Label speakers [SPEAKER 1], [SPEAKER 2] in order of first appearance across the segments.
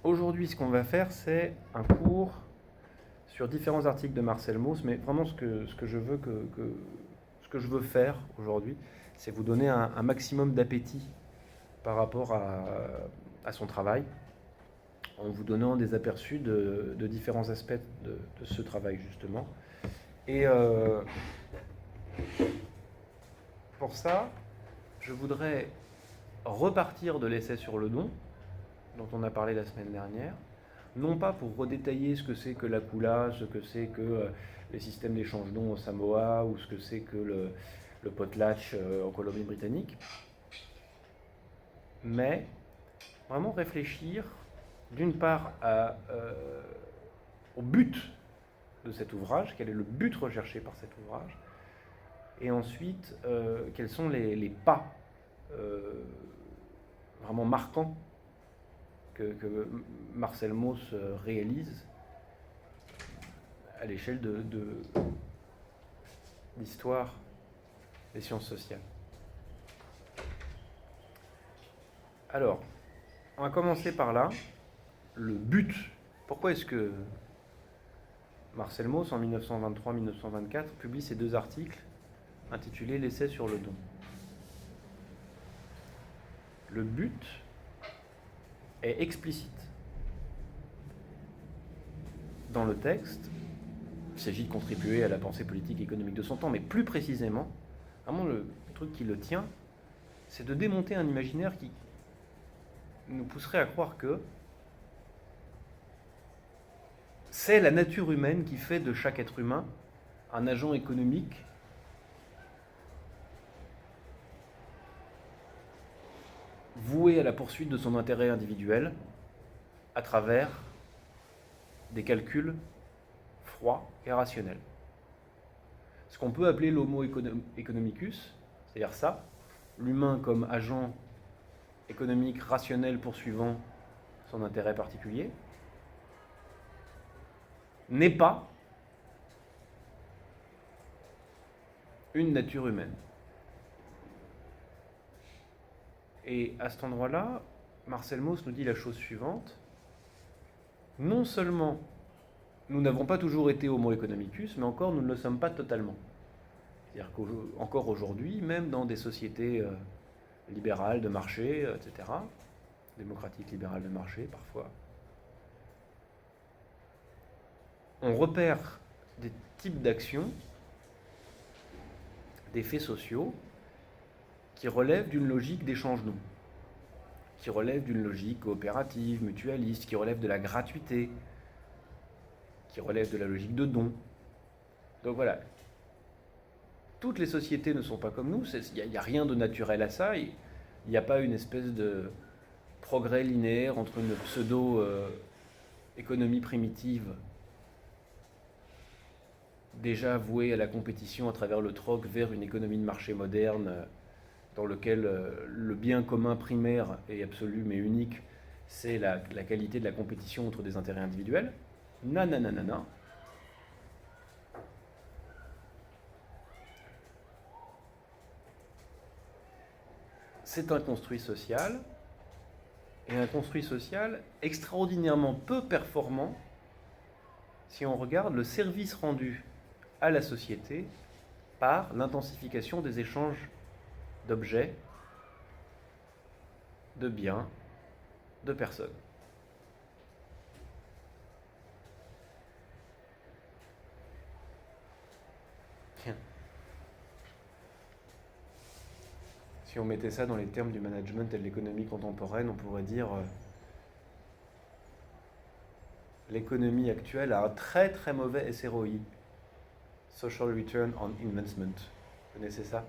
[SPEAKER 1] aujourd'hui, ce qu'on va faire, c'est un cours sur différents articles de Marcel Mauss, mais vraiment ce que je veux ce que je veux faire aujourd'hui, c'est vous donner un maximum d'appétit par rapport à son travail, en vous donnant des aperçus de différents aspects de ce travail, justement. Et pour ça, je voudrais repartir de l'essai sur le don, dont on a parlé la semaine dernière, non pas pour redétailler ce que c'est que la Kula, ce que c'est que les systèmes d'échange dons au Samoa, ou ce que c'est que le potlatch en Colombie-Britannique, mais vraiment réfléchir d'une part au but de cet ouvrage, quel est le but recherché par cet ouvrage, et ensuite quels sont les pas vraiment marquants que Marcel Mauss réalise à l'échelle de l'histoire des sciences sociales. Alors, on va commencer par là. Le but. Pourquoi est-ce que Marcel Mauss, en 1923-1924, publie ces deux articles intitulés L'essai sur le don? Le but est explicite. Dans le texte, il s'agit de contribuer à la pensée politique et économique de son temps, mais plus précisément, vraiment le truc qui le tient, c'est de démonter un imaginaire qui nous pousserait à croire que c'est la nature humaine qui fait de chaque être humain un agent économique voué à la poursuite de son intérêt individuel à travers des calculs froids et rationnels. Ce qu'on peut appeler l'homo economicus, c'est-à-dire ça, l'humain comme agent économique rationnel poursuivant son intérêt particulier, n'est pas une nature humaine. Et à cet endroit-là, Marcel Mauss nous dit la chose suivante. Non seulement nous n'avons pas toujours été homo economicus, mais encore nous ne le sommes pas totalement. C'est-à-dire qu'encore aujourd'hui, même dans des sociétés libérales de marché, etc., démocratiques libérales de marché parfois, on repère des types d'actions, des faits sociaux, qui relèvent d'une logique d'échange-don, qui relèvent d'une logique coopérative, mutualiste, qui relèvent de la gratuité, qui relèvent de la logique de don. Donc voilà, toutes les sociétés ne sont pas comme nous, il n'y a rien de naturel à ça, il n'y a pas une espèce de progrès linéaire entre une pseudo-économie primitive déjà vouée à la compétition à travers le troc vers une économie de marché moderne dans lequel le bien commun primaire et absolu mais unique, c'est la qualité de la compétition entre des intérêts individuels. Non, non, non, non, non. C'est un construit social, et un construit social extraordinairement peu performant si on regarde le service rendu à la société par l'intensification des échanges d'objets, de biens, de personnes. Tiens. Si on mettait ça dans les termes du management et de l'économie contemporaine, on pourrait dire l'économie actuelle a un très très mauvais SROI, Social Return on Investment. Vous connaissez ça?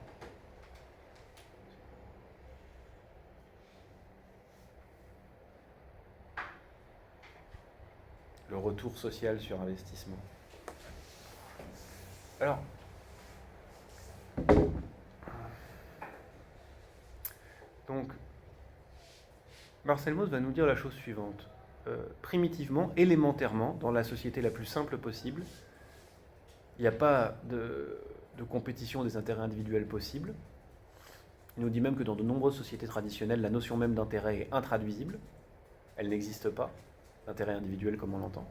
[SPEAKER 1] Le retour social sur investissement. Alors, donc, Marcel Mauss va nous dire la chose suivante. Primitivement, élémentairement, dans la société la plus simple possible, il n'y a pas de compétition des intérêts individuels possible. Il nous dit même que dans de nombreuses sociétés traditionnelles, la notion même d'intérêt est intraduisible. Elle n'existe pas. l'intérêt individuel comme on l'entend.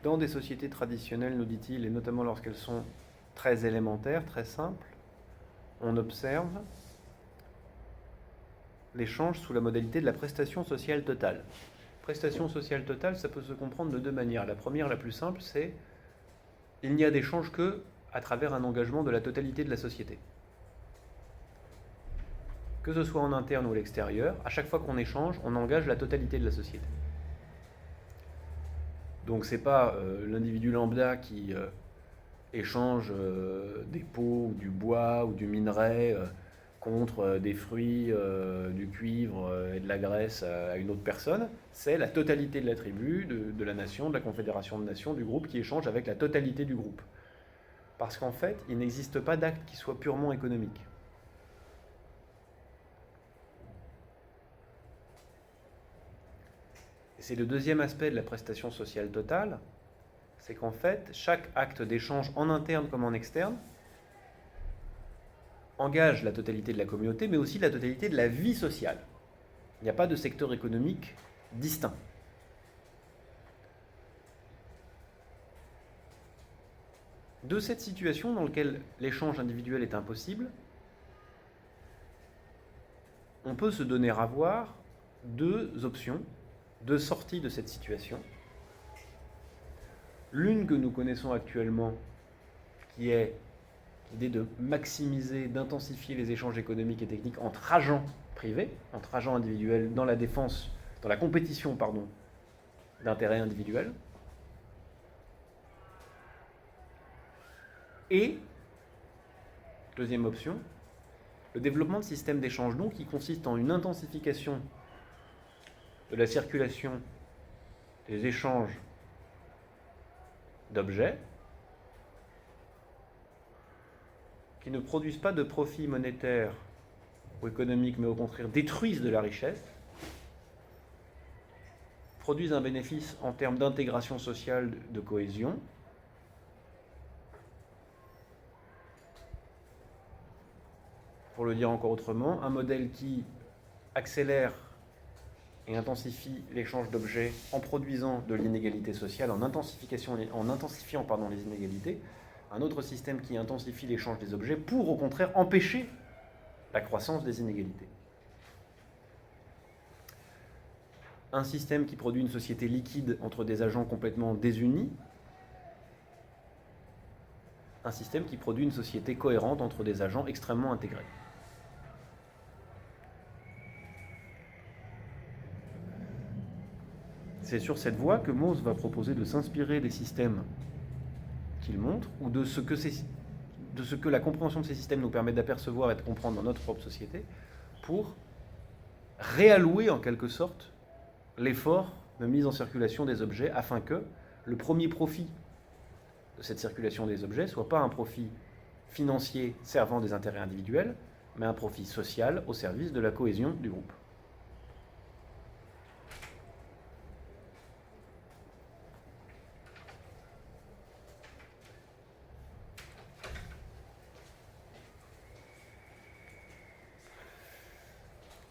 [SPEAKER 1] Dans des sociétés traditionnelles, nous dit-il, et notamment lorsqu'elles sont très élémentaires, très simples, on observe l'échange sous la modalité de la prestation sociale totale. Prestation sociale totale, ça peut se comprendre de deux manières. La première, la plus simple, c'est il n'y a d'échange que à travers un engagement de la totalité de la société. Que ce soit en interne ou à l'extérieur, à chaque fois qu'on échange, on engage la totalité de la société. Donc c'est pas l'individu lambda qui échange des pots, ou du bois, ou du minerai contre des fruits, du cuivre et de la graisse à une autre personne. C'est la totalité de la tribu, de la nation, de la confédération de nations, du groupe qui échange avec la totalité du groupe. Parce qu'en fait, il n'existe pas d'acte qui soit purement économique. Et c'est le deuxième aspect de la prestation sociale totale, c'est qu'en fait, chaque acte d'échange en interne comme en externe engage la totalité de la communauté, mais aussi la totalité de la vie sociale. Il n'y a pas de secteur économique distinct. De cette situation dans laquelle l'échange individuel est impossible, on peut se donner à voir deux options, deux sorties de cette situation. L'une que nous connaissons actuellement, qui est l'idée de maximiser, d'intensifier les échanges économiques et techniques entre agents privés, entre agents individuels dans la défense, dans la compétition, d'intérêts individuels. Et, deuxième option, le développement de systèmes d'échange donc qui consiste en une intensification de la circulation des échanges d'objets qui ne produisent pas de profit monétaire ou économique, mais au contraire détruisent de la richesse, produisent un bénéfice en termes d'intégration sociale, de cohésion, pour le dire encore autrement, un modèle qui accélère et intensifie l'échange d'objets en produisant de l'inégalité sociale, en intensifiant les inégalités, un autre système qui intensifie l'échange des objets pour au contraire empêcher la croissance des inégalités. Un système qui produit une société liquide entre des agents complètement désunis, un système qui produit une société cohérente entre des agents extrêmement intégrés. C'est sur cette voie que Mauss va proposer de s'inspirer des systèmes qu'il montre, ou de ce que la compréhension de ces systèmes nous permet d'apercevoir et de comprendre dans notre propre société, pour réallouer en quelque sorte l'effort de mise en circulation des objets, afin que le premier profit de cette circulation des objets ne soit pas un profit financier servant des intérêts individuels, mais un profit social au service de la cohésion du groupe.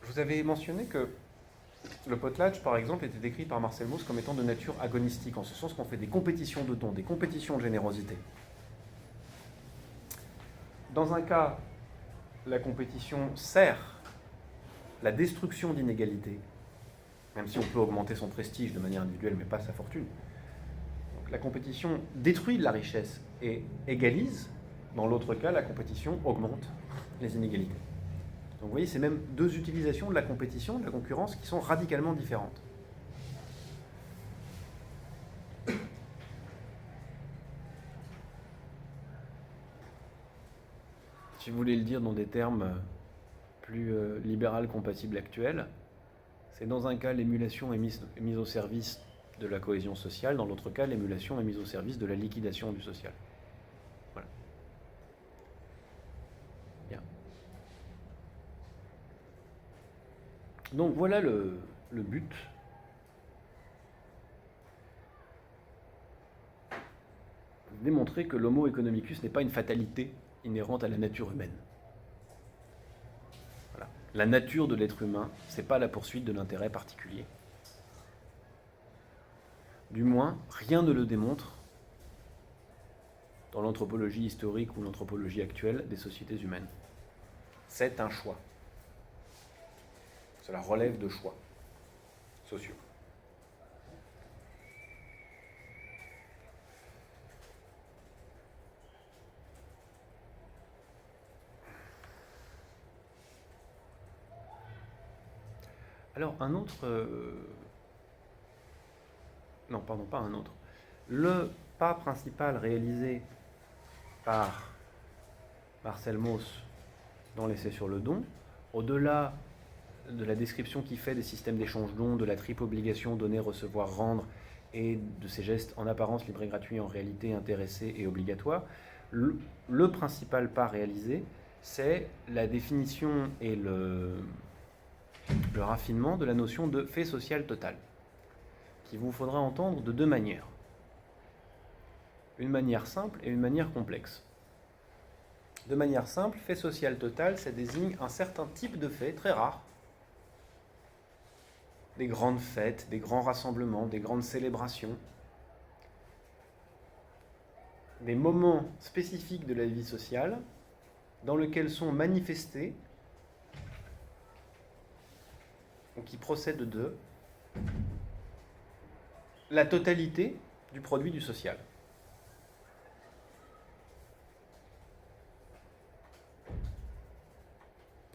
[SPEAKER 1] Vous avez mentionné que le potlatch, par exemple, était décrit par Marcel Mauss comme étant de nature agonistique, en ce sens qu'on fait des compétitions de dons, des compétitions de générosité. Dans un cas, la compétition sert la destruction d'inégalités, même si on peut augmenter son prestige de manière individuelle, mais pas sa fortune. Donc, la compétition détruit de la richesse et égalise. Dans l'autre cas, la compétition augmente les inégalités. Donc vous voyez, c'est même deux utilisations de la compétition, de la concurrence, qui sont radicalement différentes. Si vous voulez le dire dans des termes plus libéral compatibles actuels, c'est dans un cas l'émulation est mise au service de la cohésion sociale, dans l'autre cas l'émulation est mise au service de la liquidation du social. Voilà. Bien. Donc voilà le but démontrer que l'homo economicus n'est pas une fatalité inhérente à la nature humaine. Voilà. La nature de l'être humain, ce n'est pas la poursuite de l'intérêt particulier. Du moins, rien ne le démontre dans l'anthropologie historique ou l'anthropologie actuelle des sociétés humaines. C'est un choix. Cela relève de choix sociaux. Alors, un autre... Non, pardon, pas un autre. Le pas principal réalisé par Marcel Mauss dans l'essai sur le don, au-delà de la description qu'il fait des systèmes d'échange dons, de la triple obligation donner, recevoir, rendre, et de ces gestes en apparence libres et gratuits, en réalité intéressés et obligatoires, le principal pas réalisé, c'est la définition et le raffinement de la notion de fait social total, qu'il vous faudra entendre de deux manières. Une manière simple et une manière complexe. De manière simple, fait social total, ça désigne un certain type de fait très rare. Des grandes fêtes, des grands rassemblements, des grandes célébrations, des moments spécifiques de la vie sociale dans lesquels sont manifestés, ou qui procèdent de, la totalité du produit du social.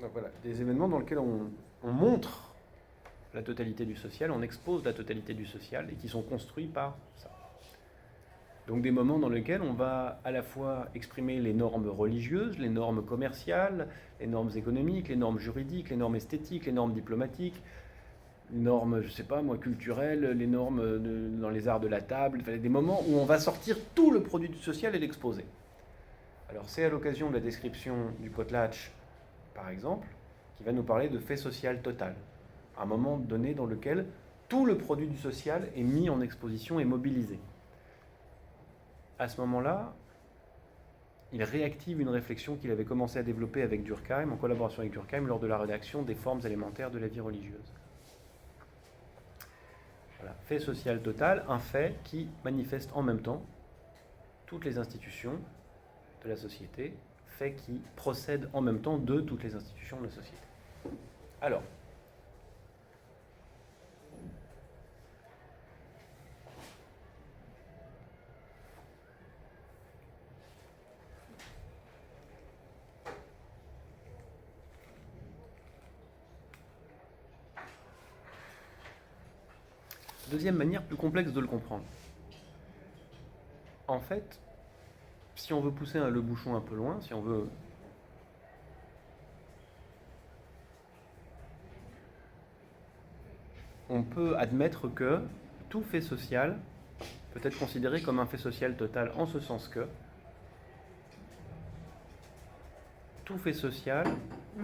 [SPEAKER 1] Donc voilà, des événements dans lesquels on montre la totalité du social, on expose la totalité du social et qui sont construits par ça. Donc des moments dans lesquels on va à la fois exprimer les normes religieuses, les normes commerciales, les normes économiques, les normes juridiques, les normes esthétiques, les normes diplomatiques, les normes, je sais pas moi, culturelles, les normes dans les arts de la table, des moments où on va sortir tout le produit du social et l'exposer. Alors c'est à l'occasion de la description du potlatch, par exemple, qui va nous parler de fait social total. Un moment donné dans lequel tout le produit du social est mis en exposition et mobilisé. À ce moment-là, il réactive une réflexion qu'il avait commencé à développer avec Durkheim, en collaboration avec Durkheim, lors de la rédaction des formes élémentaires de la vie religieuse. Voilà. Fait social total, un fait qui manifeste en même temps toutes les institutions de la société, fait qui procède en même temps de toutes les institutions de la société. Alors, deuxième manière plus complexe de le comprendre. En fait, si on veut pousser le bouchon un peu loin, si on veut on peut admettre que tout fait social peut être considéré comme un fait social total, en ce sens que tout fait social,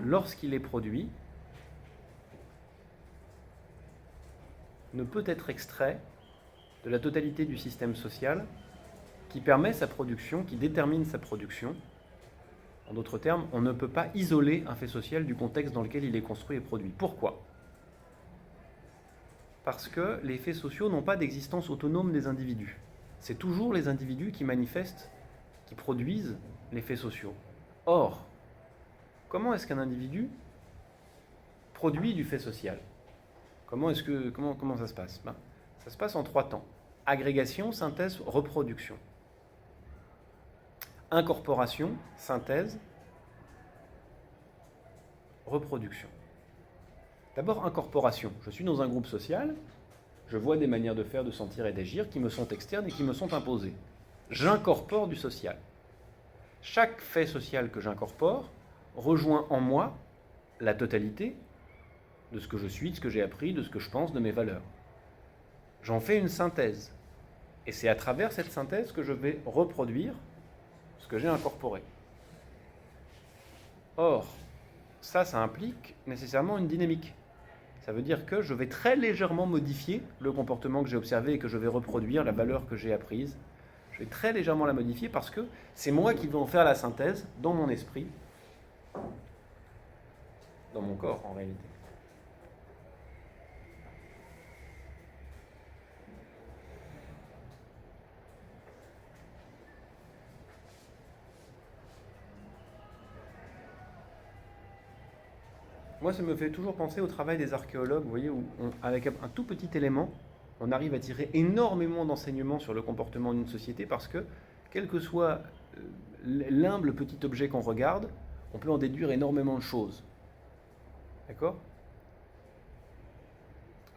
[SPEAKER 1] lorsqu'il est produit, ne peut être extrait de la totalité du système social qui permet sa production, qui détermine sa production. En d'autres termes, on ne peut pas isoler un fait social du contexte dans lequel il est construit et produit. Pourquoi ? Parce que les faits sociaux n'ont pas d'existence autonome des individus. C'est toujours les individus qui manifestent, qui produisent les faits sociaux. Or, comment est-ce qu'un individu produit du fait social ? Comment ça se passe ? Ça se passe en 3 temps. Agrégation, synthèse, reproduction. Incorporation, synthèse, reproduction. D'abord, incorporation. Je suis dans un groupe social, je vois des manières de faire, de sentir et d'agir qui me sont externes et qui me sont imposées. J'incorpore du social. Chaque fait social que j'incorpore rejoint en moi la totalité de ce que je suis, de ce que j'ai appris, de ce que je pense, de mes valeurs. J'en fais une synthèse. Et c'est à travers cette synthèse que je vais reproduire ce que j'ai incorporé. Or, ça implique nécessairement une dynamique. Ça veut dire que je vais très légèrement modifier le comportement que j'ai observé et que je vais reproduire, la valeur que j'ai apprise. Je vais très légèrement la modifier parce que c'est moi qui vais en faire la synthèse dans mon esprit, dans mon corps en réalité. Moi, ça me fait toujours penser au travail des archéologues, vous voyez, où avec un tout petit élément, on arrive à tirer énormément d'enseignements sur le comportement d'une société parce que, quel que soit l'humble petit objet qu'on regarde, on peut en déduire énormément de choses. D'accord?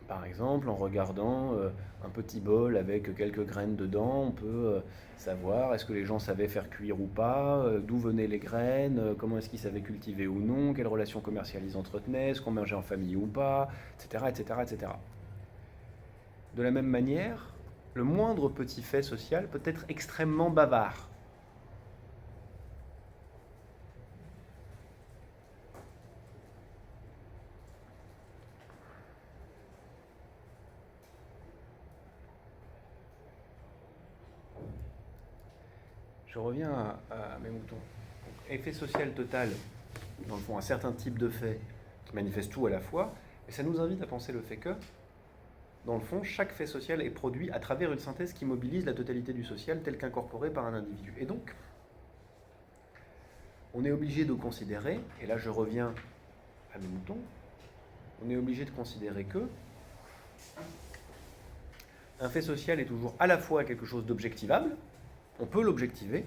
[SPEAKER 1] Par exemple, en regardant un petit bol avec quelques graines dedans, on peut savoir est-ce que les gens savaient faire cuire ou pas, d'où venaient les graines, comment est-ce qu'ils savaient cultiver ou non, quelles relations commerciales ils entretenaient, est-ce qu'on mangeait en famille ou pas, etc., etc., etc. De la même manière, le moindre petit fait social peut être extrêmement bavard. Je reviens à mes moutons. Donc, effet social total, dans le fond, un certain type de fait qui manifeste tout à la fois, et ça nous invite à penser le fait que, dans le fond, chaque fait social est produit à travers une synthèse qui mobilise la totalité du social tel qu'incorporé par un individu. Et donc, on est obligé de considérer, et là je reviens à mes moutons, on est obligé de considérer que un fait social est toujours à la fois quelque chose d'objectivable, on peut l'objectiver,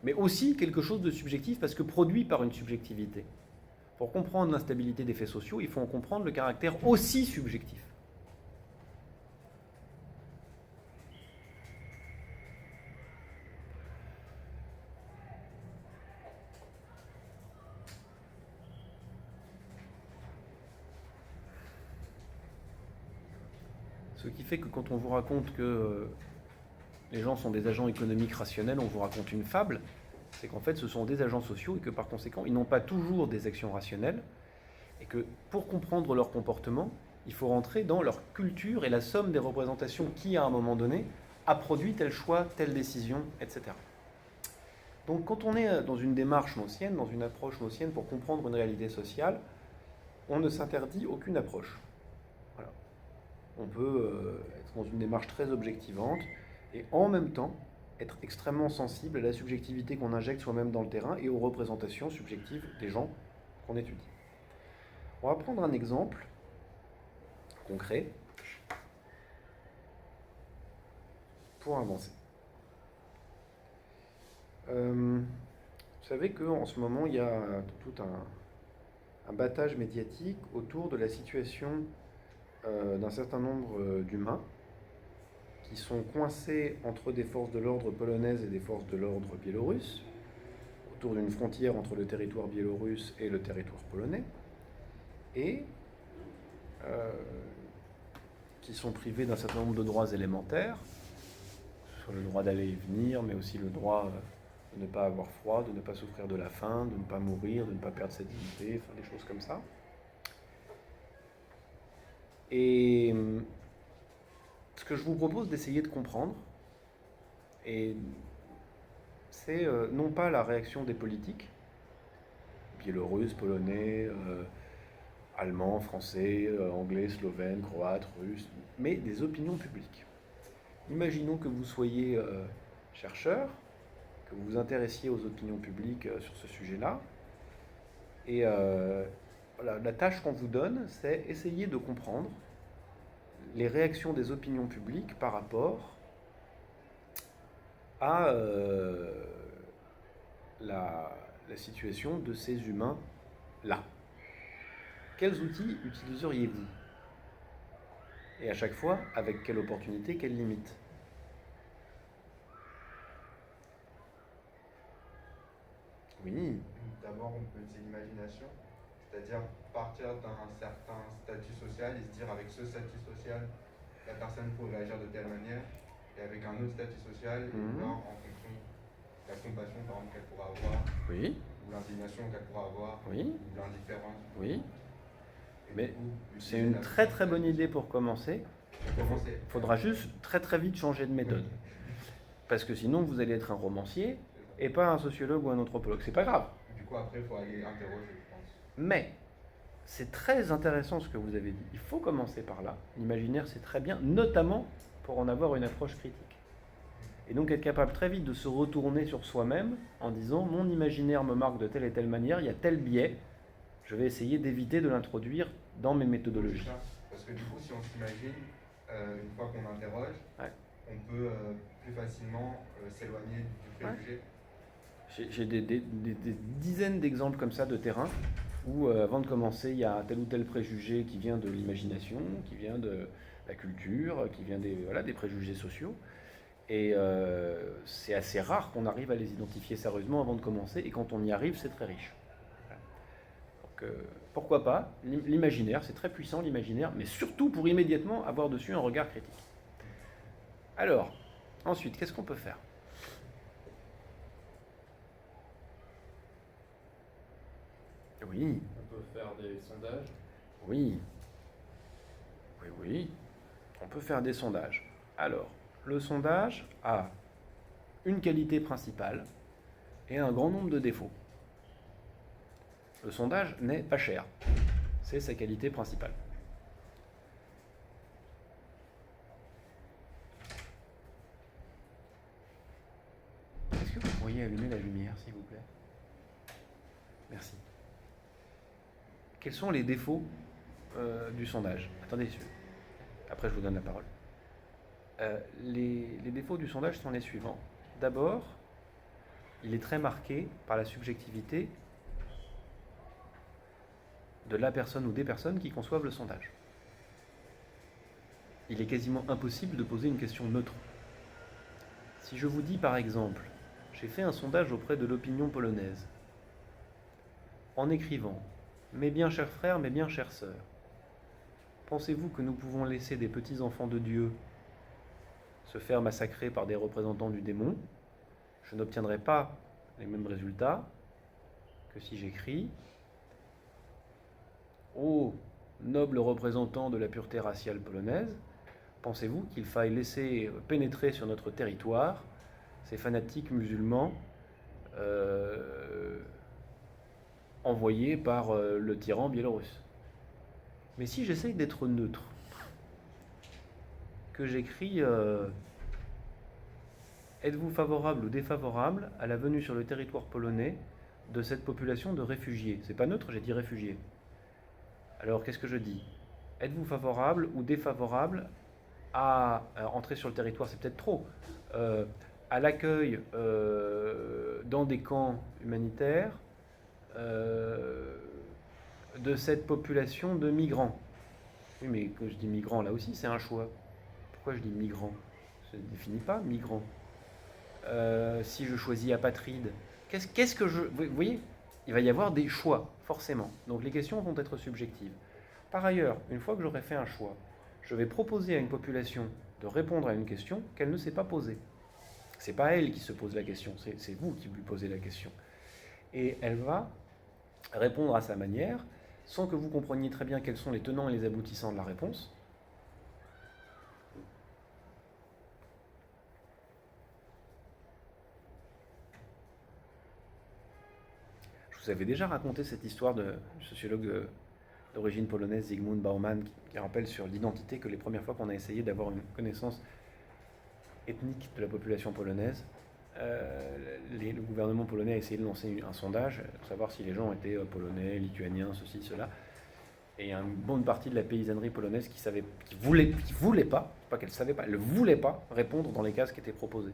[SPEAKER 1] mais aussi quelque chose de subjectif parce que produit par une subjectivité. Pour comprendre l'instabilité des faits sociaux, il faut en comprendre le caractère aussi subjectif. Ce qui fait que quand on vous raconte que les gens sont des agents économiques rationnels, on vous raconte une fable, c'est qu'en fait ce sont des agents sociaux et que par conséquent ils n'ont pas toujours des actions rationnelles et que pour comprendre leur comportement, il faut rentrer dans leur culture et la somme des représentations qui à un moment donné a produit tel choix, telle décision, etc. Donc quand on est dans une démarche maussienne, dans une approche maussienne pour comprendre une réalité sociale, on ne s'interdit aucune approche. Voilà. On peut être dans une démarche très objectivante et en même temps être extrêmement sensible à la subjectivité qu'on injecte soi-même dans le terrain et aux représentations subjectives des gens qu'on étudie. On va prendre un exemple concret pour avancer. Vous savez qu'en ce moment, il y a tout un battage médiatique autour de la situation d'un certain nombre d'humains qui sont coincés entre des forces de l'ordre polonaises et des forces de l'ordre biélorusses, autour d'une frontière entre le territoire biélorusse et le territoire polonais, et qui sont privés d'un certain nombre de droits élémentaires, sur le droit d'aller et venir, mais aussi le droit de ne pas avoir froid, de ne pas souffrir de la faim, de ne pas mourir, de ne pas perdre sa dignité, enfin des choses comme ça. Et ce que je vous propose d'essayer de comprendre, c'est non pas la réaction des politiques, biélorusses, polonais, allemands, français, anglais, slovènes, croates, russes, mais des opinions publiques. Imaginons que vous soyez chercheur, que vous vous intéressiez aux opinions publiques sur ce sujet-là, et voilà, la tâche qu'on vous donne, c'est essayer de comprendre les réactions des opinions publiques par rapport à la situation de ces humains-là. Quels outils utiliseriez-vous? Et à chaque fois, avec quelle opportunité, quelle limite? Oui.
[SPEAKER 2] D'abord, on peut utiliser l'imagination, c'est-à-dire partir d'un certain statut social et se dire avec ce statut social, la personne pourrait agir de telle manière, et avec un autre statut social, voir en fonction de la compassion par exemple qu'elle pourra avoir,
[SPEAKER 1] Oui.
[SPEAKER 2] ou l'indignation qu'elle pourra avoir,
[SPEAKER 1] Oui.
[SPEAKER 2] ou l'indifférence.
[SPEAKER 1] Oui.
[SPEAKER 2] Et
[SPEAKER 1] Mais
[SPEAKER 2] du coup,
[SPEAKER 1] c'est une très très bonne idée pour commencer.
[SPEAKER 2] Pour commencer.
[SPEAKER 1] Il faudra juste très très vite changer de méthode. Parce que sinon, vous allez être un romancier et pas un sociologue ou un anthropologue. C'est pas grave.
[SPEAKER 2] Du coup, après, il faut aller interroger, je pense.
[SPEAKER 1] Mais c'est très intéressant ce que vous avez dit. Il faut commencer par là. L'imaginaire, c'est très bien, notamment pour en avoir une approche critique. Et donc être capable très vite de se retourner sur soi-même en disant mon imaginaire me marque de telle et telle manière, il y a tel biais, je vais essayer d'éviter de l'introduire dans mes méthodologies.
[SPEAKER 2] Parce que du coup, si on s'imagine, une fois qu'on interroge,
[SPEAKER 1] Ouais.
[SPEAKER 2] on peut plus facilement s'éloigner du préjugé.
[SPEAKER 1] J'ai des dizaines d'exemples comme ça de terrain où avant de commencer, il y a tel ou tel préjugé qui vient de l'imagination, qui vient de la culture, qui vient des préjugés sociaux. Et c'est assez rare qu'on arrive à les identifier sérieusement avant de commencer, et quand on y arrive, c'est très riche. Donc pourquoi pas, l'imaginaire, c'est très puissant l'imaginaire, mais surtout pour immédiatement avoir dessus un regard critique. Alors, ensuite, qu'est-ce qu'on peut faire ? Oui.
[SPEAKER 3] On peut faire des sondages.
[SPEAKER 1] Oui. Oui. On peut faire des sondages. Alors, le sondage a une qualité principale et un grand nombre de défauts. Le sondage n'est pas cher. C'est sa qualité principale. Est-ce que vous pourriez allumer la lumière, s'il vous plaît ? Merci. Quels sont les défauts du sondage ? Attendez, après je vous donne la parole. Les défauts du sondage sont les suivants. D'abord, il est très marqué par la subjectivité de la personne ou des personnes qui conçoivent le sondage. Il est quasiment impossible de poser une question neutre. Si je vous dis par exemple, j'ai fait un sondage auprès de l'opinion polonaise, en écrivant « Mes bien chers frères, mes bien chères sœurs, pensez-vous que nous pouvons laisser des petits enfants de Dieu se faire massacrer par des représentants du démon ? Je n'obtiendrai pas les mêmes résultats que si j'écris « Ô nobles représentants de la pureté raciale polonaise, pensez-vous qu'il faille laisser pénétrer sur notre territoire ces fanatiques musulmans envoyés par le tyran biélorusse ?» Mais si j'essaye d'être neutre, que j'écris êtes-vous favorable ou défavorable à la venue sur le territoire polonais de cette population de réfugiés ? C'est pas neutre, j'ai dit réfugiés. Alors qu'est-ce que je dis ? Êtes-vous favorable ou défavorable à entrer sur le territoire ? C'est peut-être trop. À l'accueil dans des camps humanitaires de cette population de migrants. Oui, mais quand je dis migrants, là aussi, c'est un choix. Pourquoi je dis migrants ? Ça ne définit pas migrant. Si je choisis apatride, qu'est-ce que je... Vous voyez, il va y avoir des choix, forcément. Donc les questions vont être subjectives. Par ailleurs, une fois que j'aurai fait un choix, je vais proposer à une population de répondre à une question qu'elle ne s'est pas posée. C'est pas elle qui se pose la question, c'est vous qui lui posez la question. Et elle va répondre à sa manière, sans que vous compreniez très bien quels sont les tenants et les aboutissants de la réponse. Je vous avais déjà raconté cette histoire du sociologue d'origine polonaise Zygmunt Bauman qui rappelle sur l'identité que les premières fois qu'on a essayé d'avoir une connaissance ethnique de la population polonaise, le gouvernement polonais a essayé de lancer un sondage pour savoir si les gens étaient polonais, lituaniens, ceci, cela. Et il y a une bonne partie de la paysannerie polonaise qui voulait pas, pas qu'elle savait pas, elle ne voulait pas répondre dans les cases qui étaient proposées.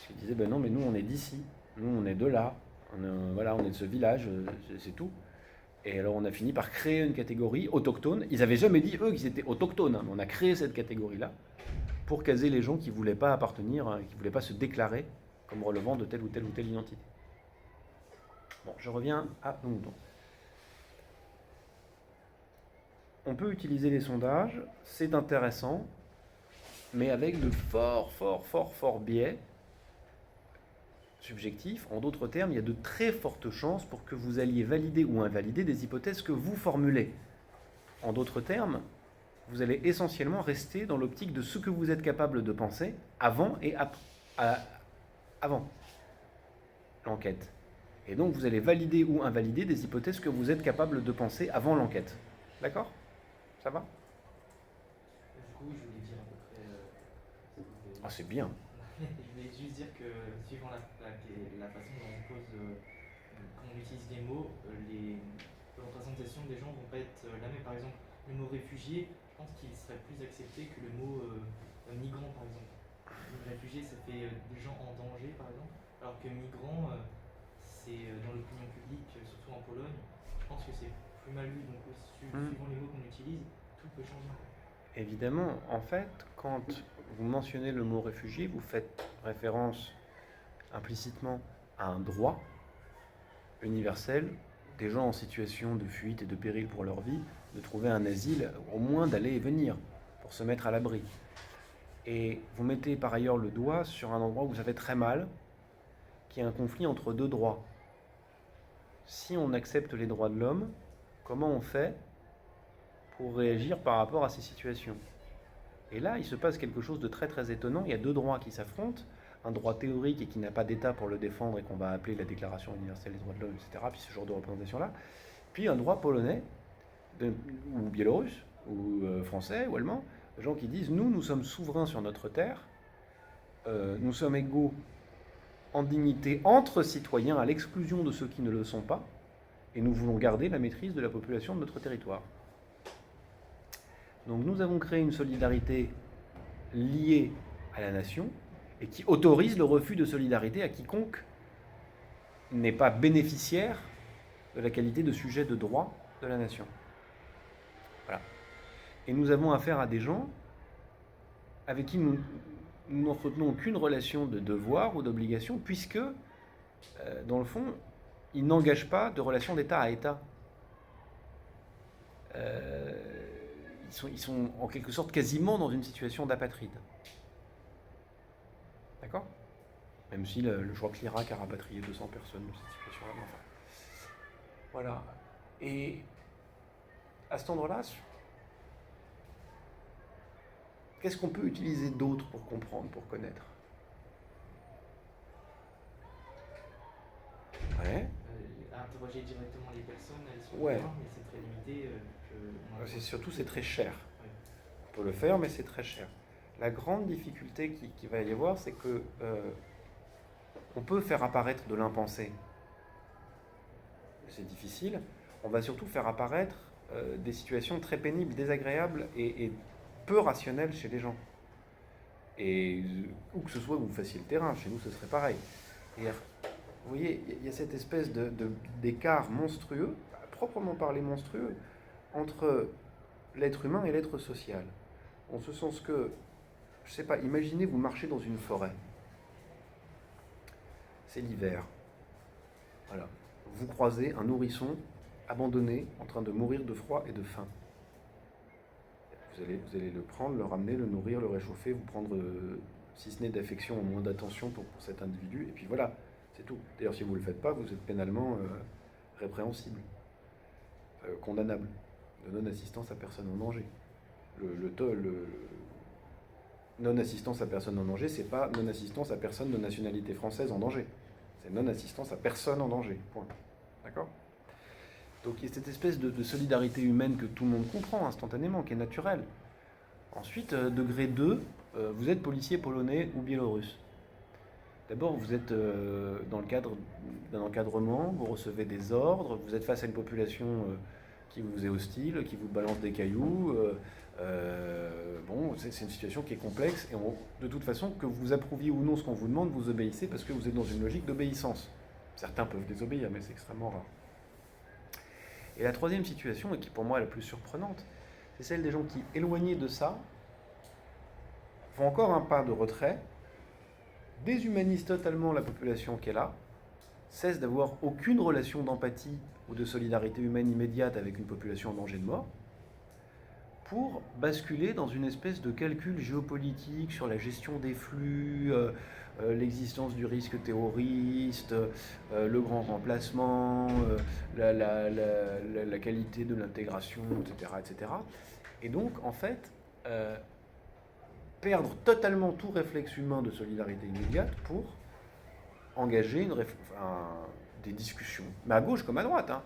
[SPEAKER 1] Ils disaient, ben non, mais nous on est d'ici, nous on est de là, on est de ce village, c'est tout. Et alors on a fini par créer une catégorie autochtone. Ils n'avaient jamais dit, eux, qu'ils étaient autochtones, hein, mais on a créé cette catégorie-là pour caser les gens qui ne voulaient pas appartenir, qui ne voulaient pas se déclarer comme relevant de telle ou telle identité. Bon, je reviens à nos moutons. On peut utiliser les sondages, c'est intéressant, mais avec de forts biais subjectifs. En d'autres termes, il y a de très fortes chances pour que vous alliez valider ou invalider des hypothèses que vous formulez. En d'autres termes, vous allez essentiellement rester dans l'optique de ce que vous êtes capable de penser avant et avant l'enquête. Et donc vous allez valider ou invalider des hypothèses que vous êtes capable de penser avant l'enquête. D'accord? Ça va?
[SPEAKER 3] Du coup, je voulais dire à peu près.
[SPEAKER 1] Ah, c'est bien.
[SPEAKER 3] Je voulais juste dire que, suivant la façon dont on pose, quand on utilise les mots, les représentations des gens vont pas être la même. Par exemple, le mot réfugié, je pense qu'il serait plus accepté que le mot migrant, par exemple. Réfugié, ça fait des gens en danger, par exemple, alors que migrant, c'est dans l'opinion publique, surtout en Pologne, je pense que c'est plus mal vu. Donc, suivant les mots qu'on utilise, tout peut changer.
[SPEAKER 1] Évidemment, en fait, quand vous mentionnez le mot réfugié, vous faites référence implicitement à un droit universel des gens en situation de fuite et de péril pour leur vie, de trouver un asile, au moins d'aller et venir, pour se mettre à l'abri. Et vous mettez par ailleurs le doigt sur un endroit où vous savez très mal qu'il y a un conflit entre deux droits. Si on accepte les droits de l'homme, comment on fait pour réagir par rapport à ces situations? Et là, il se passe quelque chose de très très étonnant. Il y a deux droits qui s'affrontent. Un droit théorique et qui n'a pas d'État pour le défendre et qu'on va appeler la Déclaration universelle des droits de l'homme, etc. Puis ce genre de représentation-là. Puis un droit polonais, ou biélorusse, ou français, ou allemand, de gens qui disent, nous sommes souverains sur notre terre, nous sommes égaux en dignité entre citoyens à l'exclusion de ceux qui ne le sont pas, et nous voulons garder la maîtrise de la population de notre territoire. Donc nous avons créé une solidarité liée à la nation et qui autorise le refus de solidarité à quiconque n'est pas bénéficiaire de la qualité de sujet de droit de la nation. Voilà. Et nous avons affaire à des gens avec qui nous n'entretenons aucune relation de devoir ou d'obligation, puisque, dans le fond, ils n'engagent pas de relation d'État à État. Ils sont en quelque sorte quasiment dans une situation d'apatride. D'accord? Même si je crois que l'Irak a rapatrié 200 personnes dans cette situation-là. Enfin, voilà. Et à cet endroit-là, qu'est-ce qu'on peut utiliser d'autre pour comprendre, pour connaître? Ouais.
[SPEAKER 3] Interroger directement les personnes, elles sont
[SPEAKER 1] Ouais.
[SPEAKER 3] mais c'est très limité.
[SPEAKER 1] C'est très cher. Ouais. On peut le faire, mais c'est très cher. La grande difficulté qu'il va y avoir, c'est que on peut faire apparaître de l'impensé. C'est difficile. On va surtout faire apparaître des situations très pénibles, désagréables et peu rationnelles chez les gens. Et où que ce soit, vous fassiez le terrain, chez nous ce serait pareil. Et vous voyez, il y a cette espèce d'écart monstrueux, proprement parlé monstrueux, entre l'être humain et l'être social. En ce sens que, je ne sais pas, imaginez vous marchez dans une forêt. C'est l'hiver. Voilà. Vous croisez un nourrisson abandonné, en train de mourir de froid et de faim. Vous allez le prendre, le ramener, le nourrir, le réchauffer, vous prendre, si ce n'est d'affection, au moins d'attention pour cet individu, et puis voilà, c'est tout. D'ailleurs, si vous ne le faites pas, vous êtes pénalement répréhensible, condamnable, de non-assistance à personne en danger. Le non-assistance à personne en danger, c'est pas non-assistance à personne de nationalité française en danger. C'est non-assistance à personne en danger. Point. D'accord ? Donc il y a cette espèce de solidarité humaine que tout le monde comprend instantanément, qui est naturelle. Ensuite, degré 2, vous êtes policier polonais ou biélorusse. D'abord, vous êtes dans le cadre d'un encadrement, vous recevez des ordres, vous êtes face à une population qui vous est hostile, qui vous balance des cailloux. Bon, c'est une situation qui est complexe et de toute façon, que vous approuviez ou non ce qu'on vous demande, vous obéissez parce que vous êtes dans une logique d'obéissance. Certains peuvent désobéir, mais c'est extrêmement rare. Et la troisième situation, et qui pour moi est la plus surprenante, c'est celle des gens qui, éloignés de ça, font encore un pas de retrait, déshumanisent totalement la population qui est là, cessent d'avoir aucune relation d'empathie ou de solidarité humaine immédiate avec une population en danger de mort, pour basculer dans une espèce de calcul géopolitique sur la gestion des flux, l'existence du risque terroriste, le grand remplacement, la qualité de l'intégration, etc., etc. Et donc, en fait, perdre totalement tout réflexe humain de solidarité immédiate pour engager des discussions, mais à gauche comme à droite. Hein.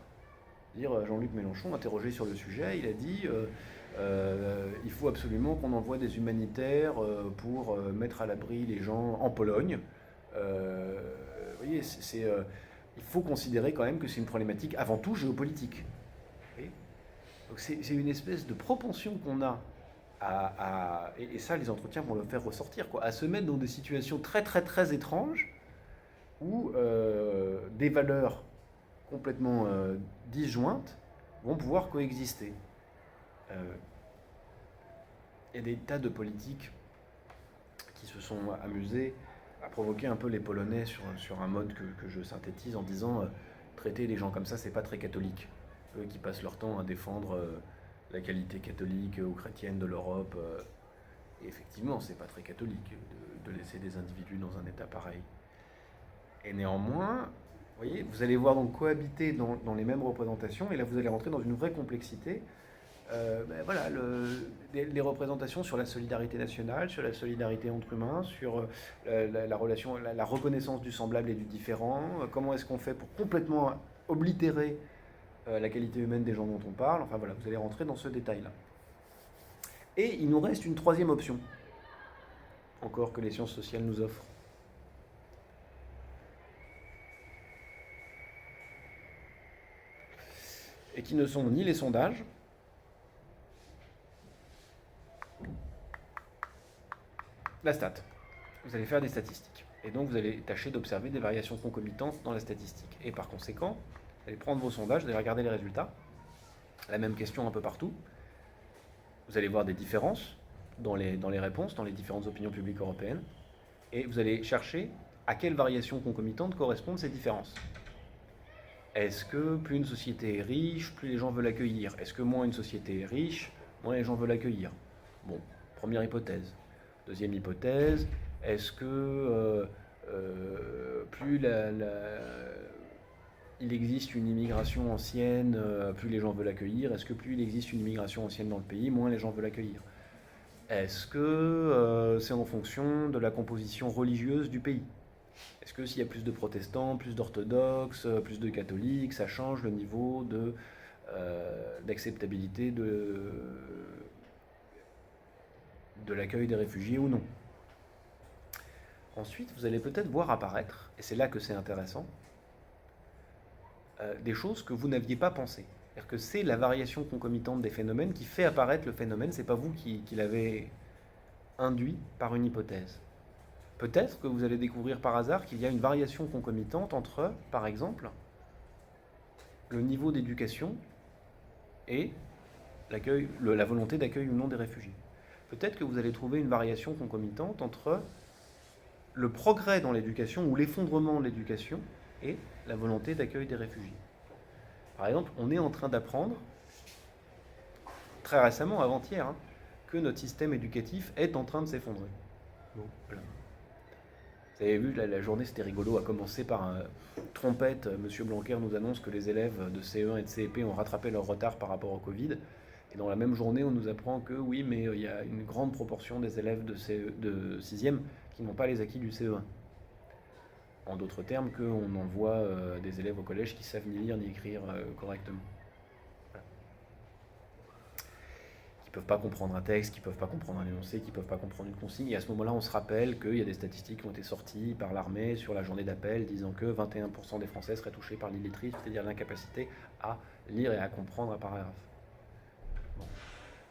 [SPEAKER 1] Dire Jean-Luc Mélenchon, interrogé sur le sujet, il a dit il faut absolument qu'on envoie des humanitaires pour mettre à l'abri les gens en Pologne. Vous voyez, il faut considérer quand même que c'est une problématique avant tout géopolitique. Donc c'est une espèce de propension qu'on a et ça les entretiens vont le faire ressortir, quoi, à se mettre dans des situations très très très étranges où des valeurs complètement disjointes vont pouvoir coexister. Il y a des tas de politiques qui se sont amusés à provoquer un peu les Polonais sur un mode que je synthétise en disant traiter les gens comme ça, c'est pas très catholique. Eux qui passent leur temps à défendre la qualité catholique ou chrétienne de l'Europe. Et effectivement, c'est pas très catholique de laisser des individus dans un état pareil. Et néanmoins, vous voyez, vous allez voir donc cohabiter dans les mêmes représentations, et là vous allez rentrer dans une vraie complexité. Voilà, les représentations sur la solidarité nationale, sur la solidarité entre humains, sur la relation, la reconnaissance du semblable et du différent. Comment est-ce qu'on fait pour complètement oblitérer la qualité humaine des gens dont on parle. Enfin voilà, vous allez rentrer dans ce détail-là. Et il nous reste une troisième option, encore que les sciences sociales nous offrent. Et qui ne sont ni les sondages, la stat. Vous allez faire des statistiques. Et donc vous allez tâcher d'observer des variations concomitantes dans la statistique. Et par conséquent, vous allez prendre vos sondages, vous allez regarder les résultats. La même question un peu partout. Vous allez voir des différences dans les réponses, dans les différentes opinions publiques européennes. Et vous allez chercher à quelles variations concomitantes correspondent ces différences. Est-ce que plus une société est riche, plus les gens veulent l'accueillir? Est-ce que moins une société est riche, moins les gens veulent l'accueillir? Bon, première hypothèse. Deuxième hypothèse, est-ce que plus il existe une immigration ancienne, plus les gens veulent l'accueillir? Est-ce que plus il existe une immigration ancienne dans le pays, moins les gens veulent l'accueillir? Est-ce que c'est en fonction de la composition religieuse du pays? Est-ce que s'il y a plus de protestants, plus d'orthodoxes, plus de catholiques, ça change le niveau d'acceptabilité de l'accueil des réfugiés ou non? Ensuite, vous allez peut-être voir apparaître, et c'est là que c'est intéressant, des choses que vous n'aviez pas pensées. C'est-à-dire que c'est la variation concomitante des phénomènes qui fait apparaître le phénomène, c'est pas vous qui l'avez induit par une hypothèse. Peut-être que vous allez découvrir par hasard qu'il y a une variation concomitante entre, par exemple, le niveau d'éducation et la volonté d'accueil ou non des réfugiés. Peut-être que vous allez trouver une variation concomitante entre le progrès dans l'éducation ou l'effondrement de l'éducation et la volonté d'accueil des réfugiés. Par exemple, on est en train d'apprendre, très récemment, avant-hier, que notre système éducatif est en train de s'effondrer. Bon, voilà. Vous avez vu, la journée, c'était rigolo, a commencé par trompette. Monsieur Blanquer nous annonce que les élèves de CE1 et de CEP ont rattrapé leur retard par rapport au Covid. Et dans la même journée, on nous apprend que oui, mais il y a une grande proportion des élèves de 6e qui n'ont pas les acquis du CE1. En d'autres termes, qu'on envoie des élèves au collège qui savent ni lire ni écrire correctement. Voilà. Qui ne peuvent pas comprendre un texte, qui ne peuvent pas comprendre un énoncé, qui ne peuvent pas comprendre une consigne. Et à ce moment-là, on se rappelle qu'il y a des statistiques qui ont été sorties par l'armée sur la journée d'appel disant que 21% des Français seraient touchés par l'illettrisme, c'est-à-dire l'incapacité à lire et à comprendre un paragraphe. Bon.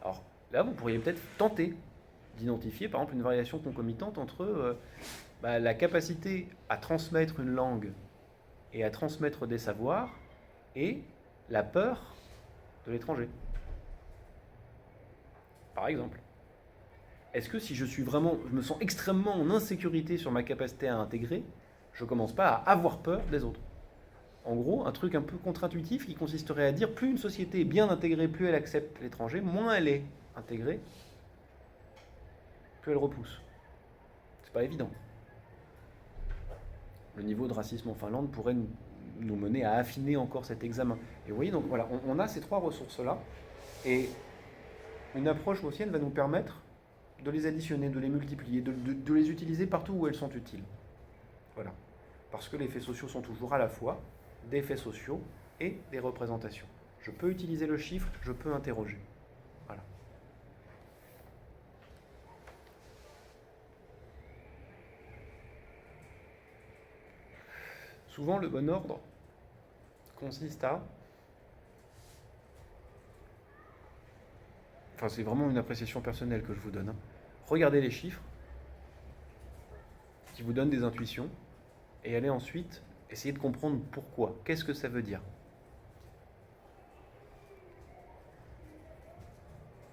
[SPEAKER 1] Alors là, vous pourriez peut-être tenter d'identifier, par exemple, une variation concomitante entre la capacité à transmettre une langue et à transmettre des savoirs et la peur de l'étranger. Par exemple. Est-ce que si je me sens extrêmement en insécurité sur ma capacité à intégrer, je ne commence pas à avoir peur des autres? En gros, un truc un peu contre-intuitif qui consisterait à dire plus une société est bien intégrée, plus elle accepte l'étranger, moins elle est intégrée, plus elle repousse. C'est pas évident. Le niveau de racisme en Finlande pourrait nous mener à affiner encore cet examen. Et vous voyez, donc voilà, on a ces trois ressources-là, et Une approche gaussienne va nous permettre de les additionner, de les multiplier, de les utiliser partout où elles sont utiles. Voilà. Parce que les faits sociaux sont toujours à la fois des faits sociaux et des représentations. Je peux utiliser le chiffre, je peux interroger. Voilà. Souvent, le bon ordre consiste à... Enfin, c'est vraiment une appréciation personnelle que je vous donne. Hein. Regardez les chiffres qui vous donnent des intuitions et allez ensuite essayer de comprendre pourquoi. Qu'est-ce que ça veut dire?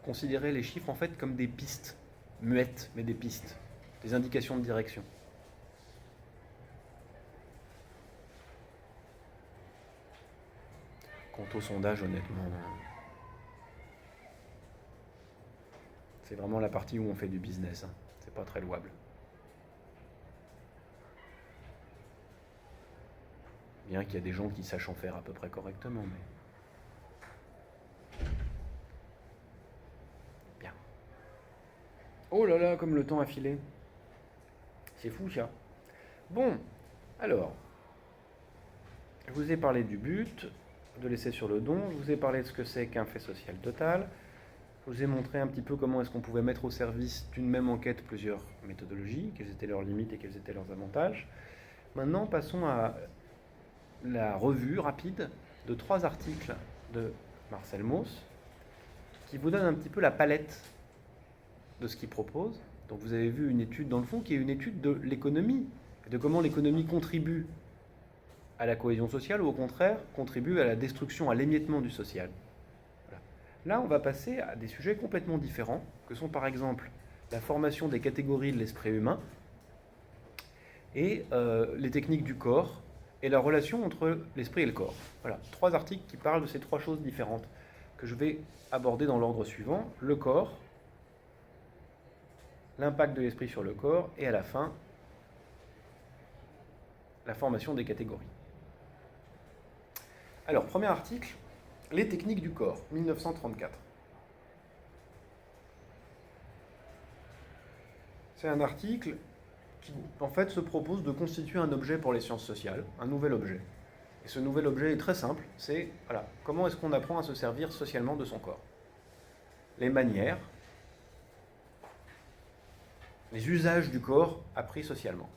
[SPEAKER 1] Considérez les chiffres en fait comme des pistes, muettes, mais des pistes, des indications de direction. Quant au sondage, honnêtement, c'est vraiment la partie où on fait du business. Hein. C'est pas très louable. Bien qu'il y a des gens qui sachent en faire à peu près correctement, mais... Bien. Oh là là, comme le temps a filé. C'est fou, ça. Bon, alors... Je vous ai parlé du but, de l'essai sur le don. Je vous ai parlé de ce que c'est qu'un fait social total. Je vous ai montré un petit peu comment est-ce qu'on pouvait mettre au service d'une même enquête plusieurs méthodologies, quelles étaient leurs limites et quels étaient leurs avantages. Maintenant, passons à la revue rapide de 3 articles de Marcel Mauss qui vous donne un petit peu la palette de ce qu'il propose. Donc vous avez vu une étude dans le fond qui est une étude de l'économie, de comment l'économie contribue à la cohésion sociale ou au contraire contribue à la destruction, à l'émiettement du social. Voilà. Là, on va passer à des sujets complètement différents, que sont par exemple la formation des catégories de l'esprit humain et les techniques du corps, et la relation entre l'esprit et le corps. Voilà, 3 articles qui parlent de ces 3 choses différentes que je vais aborder dans l'ordre suivant. Le corps, l'impact de l'esprit sur le corps, et à la fin, la formation des catégories. Alors, premier article, les techniques du corps, 1934. C'est un article qui, en fait, se propose de constituer un objet pour les sciences sociales, un nouvel objet. Et ce nouvel objet est très simple, c'est, voilà, comment est-ce qu'on apprend à se servir socialement de son corps? Les manières, les usages du corps appris socialement.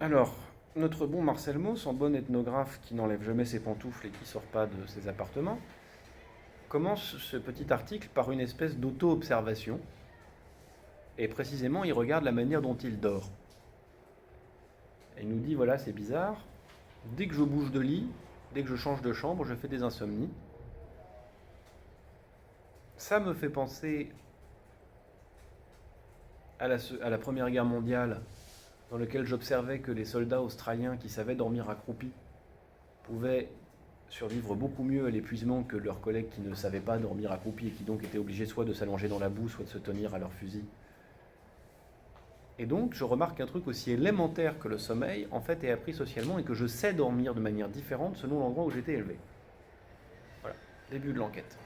[SPEAKER 1] Alors, notre bon Marcel Mauss, en bon ethnographe qui n'enlève jamais ses pantoufles et qui ne sort pas de ses appartements, commence ce petit article par une espèce d'auto-observation. Et précisément, il regarde la manière dont il dort. Et il nous dit, voilà, c'est bizarre. Dès que je bouge de lit, dès que je change de chambre, je fais des insomnies. Ça me fait penser à la Première Guerre mondiale, dans lequel j'observais que les soldats australiens qui savaient dormir accroupis pouvaient survivre beaucoup mieux à l'épuisement que leurs collègues qui ne savaient pas dormir accroupis et qui donc étaient obligés soit de s'allonger dans la boue, soit de se tenir à leur fusil. Et donc, je remarque qu'un truc aussi élémentaire que le sommeil, en fait, est appris socialement et que je sais dormir de manière différente selon l'endroit où j'étais élevé. Voilà, début de l'enquête.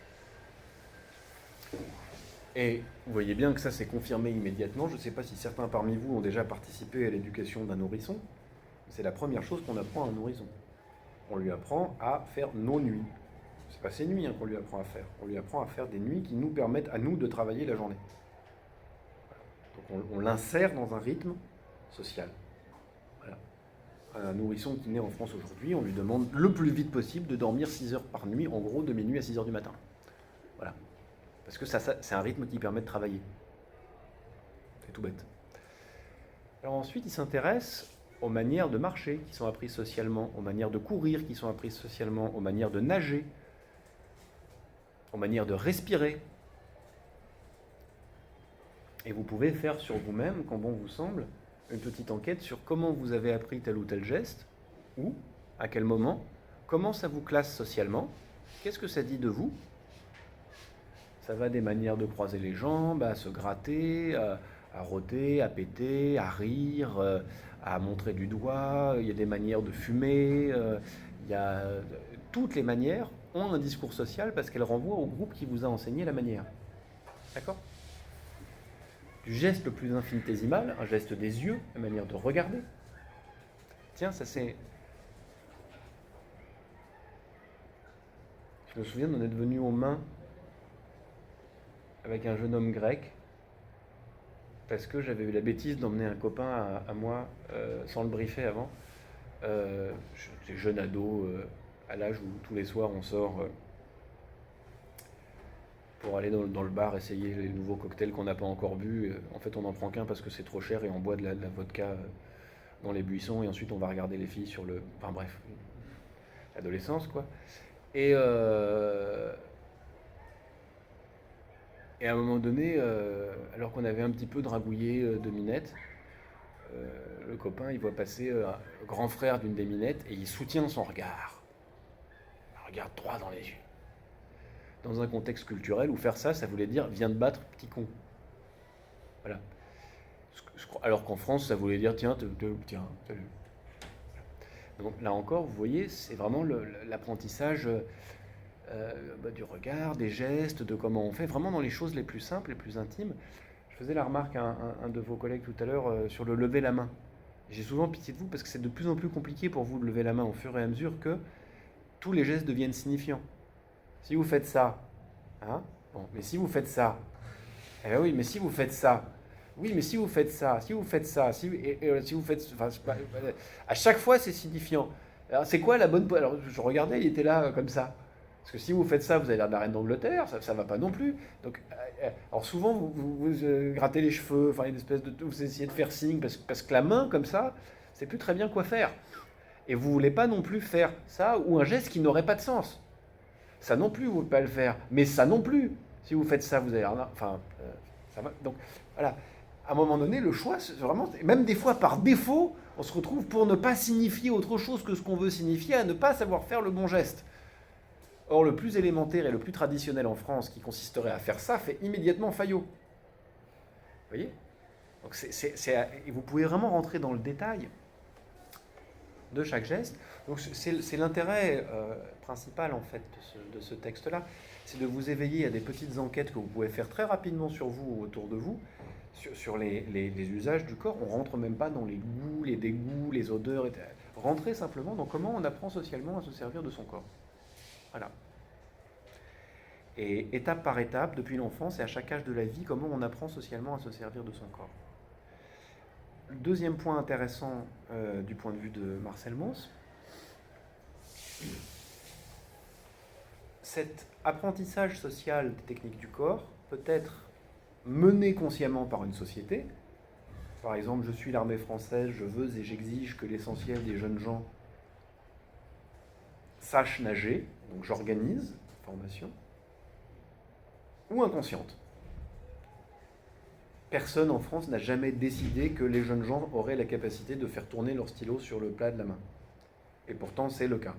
[SPEAKER 1] Et vous voyez bien que ça s'est confirmé immédiatement. Je ne sais pas si certains parmi vous ont déjà participé à l'éducation d'un nourrisson. C'est la première chose qu'on apprend à un nourrisson. On lui apprend à faire nos nuits. C'est pas ses nuits qu'on lui apprend à faire. On lui apprend à faire des nuits qui nous permettent à nous de travailler la journée. Donc on l'insère dans un rythme social. Voilà. Un nourrisson qui naît en France aujourd'hui, on lui demande le plus vite possible de dormir 6 heures par nuit, en gros de minuit à 6 heures du matin. Voilà. Parce que ça, c'est un rythme qui permet de travailler. C'est tout bête. Alors ensuite, il s'intéresse aux manières de marcher qui sont apprises socialement, aux manières de courir qui sont apprises socialement, aux manières de nager, aux manières de respirer. Et vous pouvez faire sur vous-même, quand bon vous semble, une petite enquête sur comment vous avez appris tel ou tel geste, où, à quel moment, comment ça vous classe socialement, qu'est-ce que ça dit de vous. Ça va des manières de croiser les jambes, à se gratter, à rôter, à péter, à rire, à montrer du doigt. Il y a des manières de fumer. Il y a, toutes les manières ont un discours social parce qu'elles renvoient au groupe qui vous a enseigné la manière. D'accord? Du geste le plus infinitésimal, un geste des yeux, la manière de regarder. Tiens, ça c'est... Je me souviens d'en être venu aux mains avec un jeune homme grec parce que j'avais eu la bêtise d'emmener un copain à moi sans le briefer avant. J'étais jeune ado, à l'âge où tous les soirs on sort pour aller dans le bar essayer les nouveaux cocktails qu'on n'a pas encore bu. En fait, on n'en prend qu'un parce que c'est trop cher et on boit de la vodka dans les buissons et ensuite on va regarder les filles sur le... Enfin bref, l'adolescence quoi. Et à un moment donné, alors qu'on avait un petit peu dragouillé de minettes, le copain il voit passer le grand frère d'une des minettes et il soutient son regard. Il regarde droit dans les yeux. Dans un contexte culturel où faire ça, ça voulait dire viens te battre, petit con. Voilà. Alors qu'en France, ça voulait dire tiens, salut. Donc là encore, vous voyez, c'est vraiment l'apprentissage du regard, des gestes, de comment on fait, vraiment dans les choses les plus simples, les plus intimes. Je faisais la remarque à un de vos collègues tout à l'heure sur le lever la main. J'ai souvent pitié de vous parce que c'est de plus en plus compliqué pour vous de lever la main au fur et à mesure que tous les gestes deviennent signifiants. Si vous faites ça, hein, bon, mais si vous faites ça, eh bien oui, mais si vous faites ça, oui, mais si vous faites ça, si vous faites ça, si vous faites, enfin, à chaque fois c'est signifiant. Alors c'est quoi la bonne... Alors je regardais, il était là comme ça. Parce que si vous faites ça, vous avez l'air de la reine d'Angleterre, ça va pas non plus. Donc, alors souvent vous grattez les cheveux, enfin une espèce de, vous essayez de faire signe parce que la main comme ça, c'est plus très bien quoi faire. Et vous voulez pas non plus faire ça ou un geste qui n'aurait pas de sens. Ça non plus, vous ne pouvez pas le faire. Mais ça non plus. Si vous faites ça, vous allez... Enfin, ça va. Donc, voilà. À un moment donné, le choix, c'est vraiment... Même des fois, par défaut, on se retrouve pour ne pas signifier autre chose que ce qu'on veut signifier, à ne pas savoir faire le bon geste. Or, le plus élémentaire et le plus traditionnel en France, qui consisterait à faire ça, fait immédiatement faillot. Vous voyez? Donc, vous pouvez vraiment rentrer dans le détail de chaque geste. Donc c'est l'intérêt principal en fait de ce texte-là, c'est de vous éveiller à des petites enquêtes que vous pouvez faire très rapidement sur vous ou autour de vous, sur les usages du corps. On rentre même pas dans les goûts, les dégoûts, les odeurs, etc. Rentrez simplement dans comment on apprend socialement à se servir de son corps. Voilà. Et étape par étape, depuis l'enfance et à chaque âge de la vie, comment on apprend socialement à se servir de son corps. Le deuxième point intéressant du point de vue de Marcel Mauss, cet apprentissage social des techniques du corps peut être mené consciemment par une société. Par exemple, je suis l'armée française, je veux et j'exige que l'essentiel des jeunes gens sachent nager, donc j'organise la formation. Ou inconsciente. Personne en France n'a jamais décidé que les jeunes gens auraient la capacité de faire tourner leur stylo sur le plat de la main. Et pourtant, c'est le cas.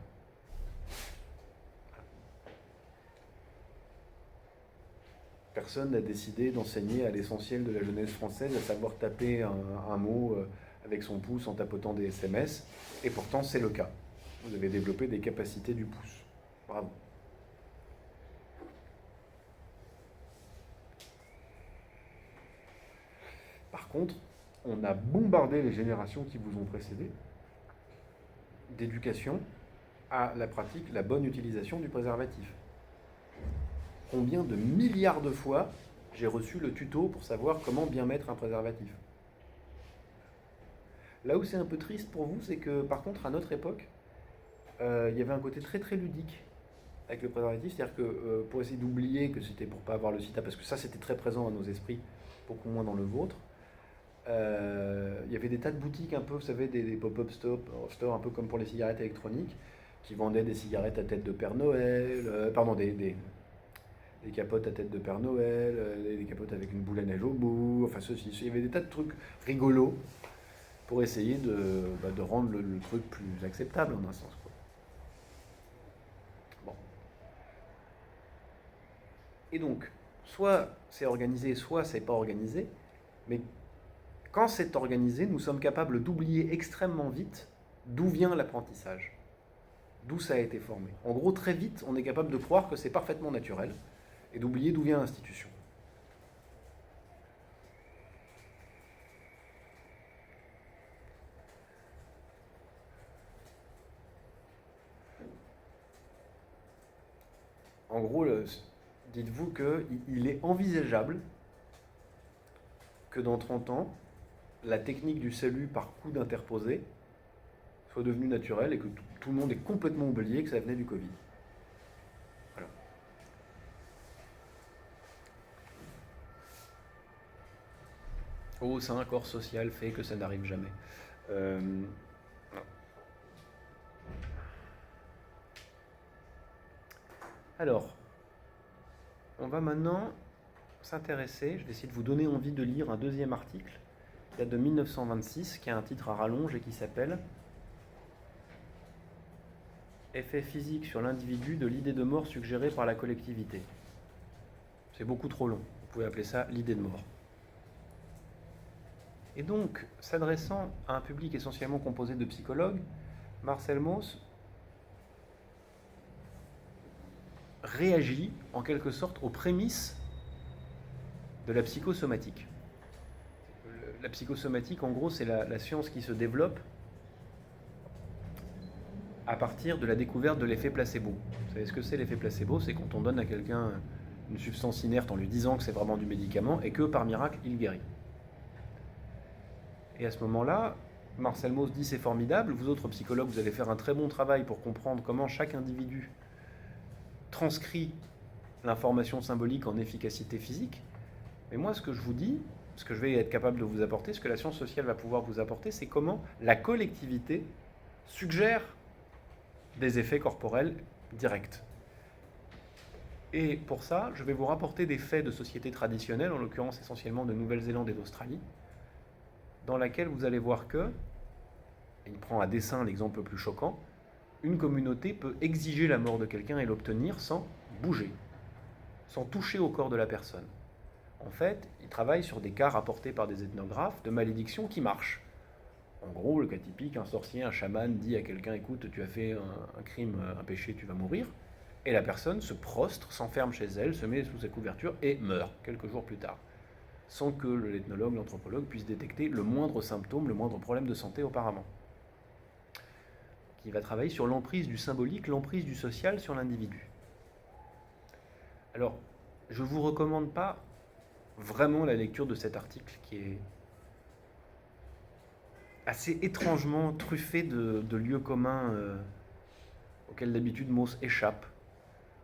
[SPEAKER 1] Personne n'a décidé d'enseigner à l'essentiel de la jeunesse française à savoir taper un mot avec son pouce en tapotant des SMS. Et pourtant, c'est le cas. Vous avez développé des capacités du pouce. Bravo. Par contre, on a bombardé les générations qui vous ont précédé d'éducation à la pratique, la bonne utilisation du préservatif. Combien de milliards de fois j'ai reçu le tuto pour savoir comment bien mettre un préservatif? Là où c'est un peu triste pour vous, c'est que par contre, à notre époque, il y avait un côté très très ludique avec le préservatif, c'est-à-dire que pour essayer d'oublier que c'était pour pas avoir le sida, parce que ça c'était très présent à nos esprits, beaucoup moins dans le vôtre, il y avait des tas de boutiques un peu, vous savez, des pop-up stores un peu comme pour les cigarettes électroniques, qui vendaient des cigarettes à tête de Père Noël, des capotes à tête de Père Noël, des capotes avec une boule à neige au bout, enfin ceci. Il y avait des tas de trucs rigolos pour essayer de rendre le truc plus acceptable en un sens, quoi. Bon. Et donc, soit c'est organisé, soit c'est pas organisé, mais quand c'est organisé, nous sommes capables d'oublier extrêmement vite d'où vient l'apprentissage, d'où ça a été formé. En gros, très vite, on est capable de croire que c'est parfaitement naturel et d'oublier d'où vient l'institution. En gros, dites-vous qu'il est envisageable que dans 30 ans, la technique du salut par coude interposé soit devenue naturelle et que tout le monde ait complètement oublié que ça venait du Covid. Voilà. Oh, c'est un corps social fait que ça n'arrive jamais. Alors, on va maintenant s'intéresser, je vais essayer de vous donner envie de lire un deuxième article qui date de 1926, qui a un titre à rallonge et qui s'appelle « Effet physique sur l'individu de l'idée de mort suggérée par la collectivité ». C'est beaucoup trop long, vous pouvez appeler ça l'idée de mort. Et donc, s'adressant à un public essentiellement composé de psychologues, Marcel Mauss réagit en quelque sorte aux prémices de la psychosomatique. La psychosomatique, en gros, c'est la science qui se développe à partir de la découverte de l'effet placebo. Vous savez ce que c'est l'effet placebo? C'est quand on donne à quelqu'un une substance inerte en lui disant que c'est vraiment du médicament et que par miracle, il guérit. Et à ce moment-là, Marcel Mauss dit c'est formidable, vous autres psychologues, vous allez faire un très bon travail pour comprendre comment chaque individu transcrit l'information symbolique en efficacité physique. Mais moi, ce que je vous dis, ce que je vais être capable de vous apporter, ce que la science sociale va pouvoir vous apporter, c'est comment la collectivité suggère des effets corporels directs. Et pour ça, je vais vous rapporter des faits de sociétés traditionnelles, en l'occurrence essentiellement de Nouvelle-Zélande et d'Australie, dans laquelle vous allez voir que, et il prend à dessein l'exemple le plus choquant, une communauté peut exiger la mort de quelqu'un et l'obtenir sans bouger, sans toucher au corps de la personne. En fait, il travaille sur des cas rapportés par des ethnographes de malédiction qui marchent. En gros, le cas typique, un sorcier, un chaman dit à quelqu'un « Écoute, tu as fait un crime, un péché, tu vas mourir ». Et la personne se prostre, s'enferme chez elle, se met sous sa couverture et meurt quelques jours plus tard, sans que l'ethnologue, l'anthropologue puisse détecter le moindre symptôme, le moindre problème de santé auparavant. Il va travailler sur l'emprise du symbolique, l'emprise du social sur l'individu. Alors, je ne vous recommande pas vraiment la lecture de cet article qui est assez étrangement truffé de lieux communs auxquels d'habitude Mauss échappe,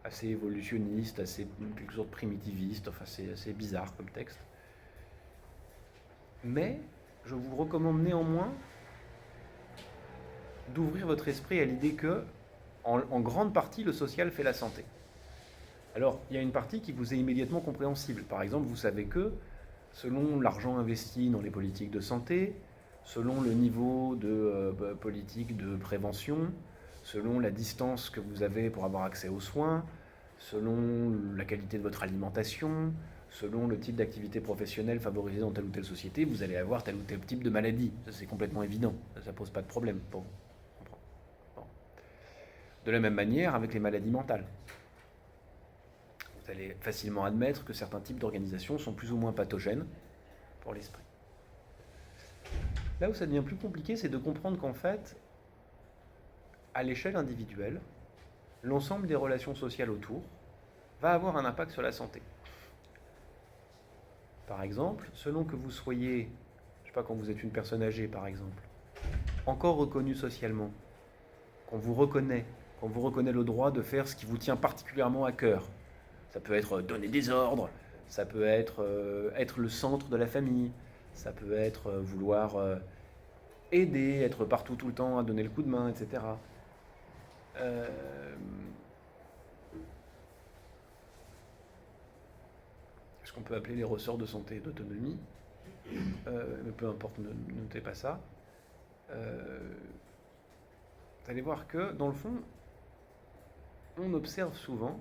[SPEAKER 1] assez évolutionniste, assez quelque sorte primitiviste, enfin c'est assez bizarre comme texte. Mais je vous recommande néanmoins d'ouvrir votre esprit à l'idée que, en grande partie, le social fait la santé. Alors, il y a une partie qui vous est immédiatement compréhensible. Par exemple, vous savez que, selon l'argent investi dans les politiques de santé, selon le niveau de politique de prévention, selon la distance que vous avez pour avoir accès aux soins, selon la qualité de votre alimentation, selon le type d'activité professionnelle favorisée dans telle ou telle société, vous allez avoir tel ou tel type de maladie. Ça, c'est complètement évident. Ça ne pose pas de problème pour vous. Bon. De la même manière avec les maladies mentales. Vous allez facilement admettre que certains types d'organisations sont plus ou moins pathogènes pour l'esprit. Là où ça devient plus compliqué, c'est de comprendre qu'en fait, à l'échelle individuelle, l'ensemble des relations sociales autour va avoir un impact sur la santé. Par exemple, selon que vous soyez, je ne sais pas, quand vous êtes une personne âgée par exemple, encore reconnue socialement, qu'on vous reconnaît le droit de faire ce qui vous tient particulièrement à cœur. Ça peut être donner des ordres, ça peut être être le centre de la famille, ça peut être vouloir aider, être partout tout le temps à donner le coup de main, etc. Ce qu'on peut appeler les ressorts de santé et d'autonomie, mais peu importe, ne notez pas ça. Vous allez voir que, dans le fond, on observe souvent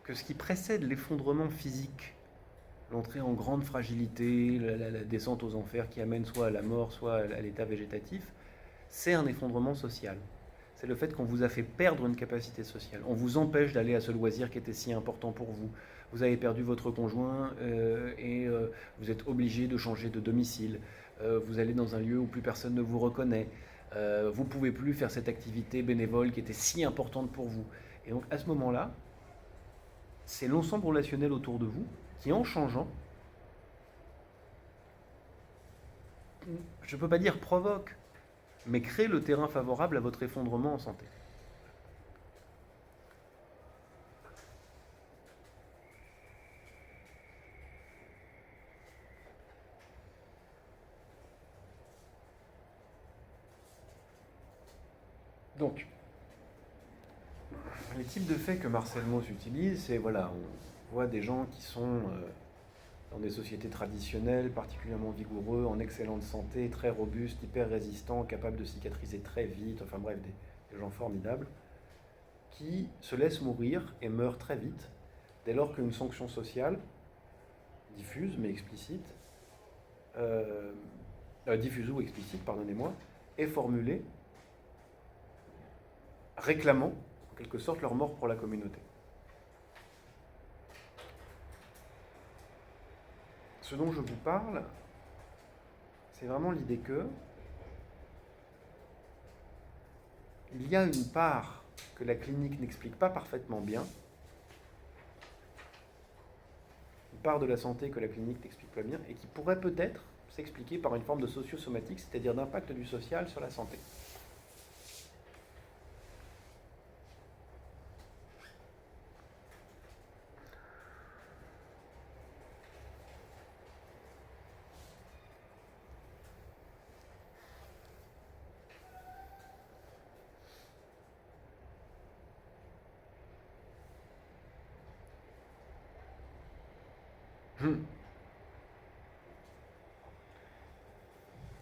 [SPEAKER 1] que ce qui précède l'effondrement physique l'entrée en grande fragilité, la descente aux enfers qui amène soit à la mort, soit à l'état végétatif, c'est un effondrement social. C'est le fait qu'on vous a fait perdre une capacité sociale. On vous empêche d'aller à ce loisir qui était si important pour vous. Vous avez perdu votre conjoint et vous êtes obligé de changer de domicile. Vous allez dans un lieu où plus personne ne vous reconnaît. Vous ne pouvez plus faire cette activité bénévole qui était si importante pour vous. Et donc à ce moment-là, c'est l'ensemble relationnel autour de vous qui, en changeant, je ne peux pas dire provoque, mais crée le terrain favorable à votre effondrement en santé. Donc, les types de faits que Marcel Mauss utilise, c'est voilà, on voit des gens qui sont dans des sociétés traditionnelles, particulièrement vigoureux, en excellente santé, très robustes, hyper résistants, capables de cicatriser très vite, enfin bref, des gens formidables, qui se laissent mourir et meurent très vite, dès lors qu'une sanction sociale, diffuse mais explicite, diffuse ou explicite, pardonnez-moi, est formulée, réclamant en quelque sorte leur mort pour la communauté. Ce dont je vous parle, c'est vraiment l'idée que il y a une part que la clinique n'explique pas parfaitement bien, une part de la santé que la clinique n'explique pas bien, et qui pourrait peut-être s'expliquer par une forme de socio-somatique, c'est-à-dire d'impact du social sur la santé.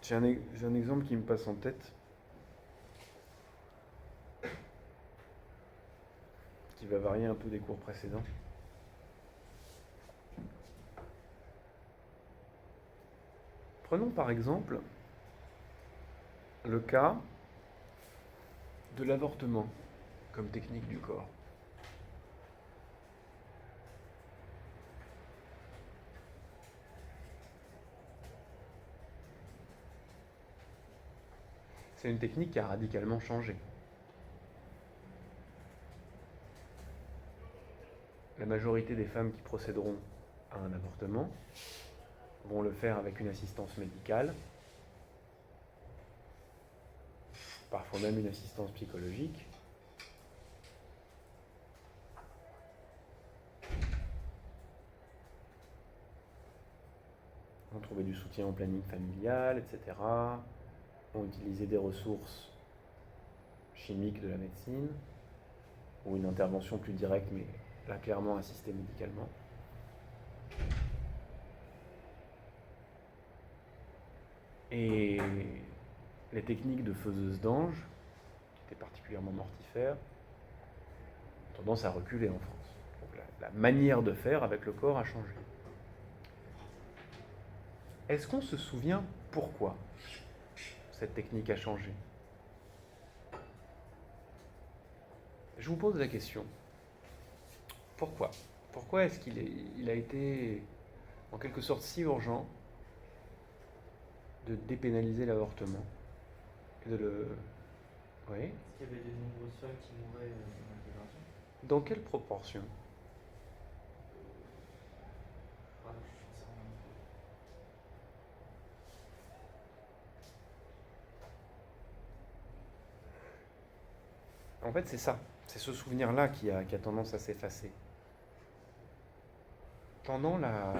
[SPEAKER 1] J'ai un exemple qui me passe en tête, qui va varier un peu des cours précédents. Prenons par exemple le cas de l'avortement comme technique du corps. C'est une technique qui a radicalement changé. La majorité des femmes qui procéderont à un avortement vont le faire avec une assistance médicale, parfois même une assistance psychologique. Vont trouver du soutien au planning familial, etc. Vont utiliser des ressources chimiques de la médecine, ou une intervention plus directe, mais là clairement assistée médicalement. Et les techniques de faiseuses d'anges, qui étaient particulièrement mortifères, ont tendance à reculer en France. Donc la manière de faire avec le corps a changé. Est-ce qu'on se souvient pourquoi cette technique a changé? Je vous pose la question. Pourquoi? Pourquoi est-ce qu'il a été en quelque sorte si urgent de dépénaliser l'avortement et de le... Oui.
[SPEAKER 3] Est-ce qu'il y avait de nombreuses femmes qui mouraient dans l'intégration?
[SPEAKER 1] Dans quelle proportion?
[SPEAKER 3] Voilà, je sais rien.
[SPEAKER 1] En fait, c'est ça. C'est ce souvenir-là qui a tendance à s'effacer. Pendant la...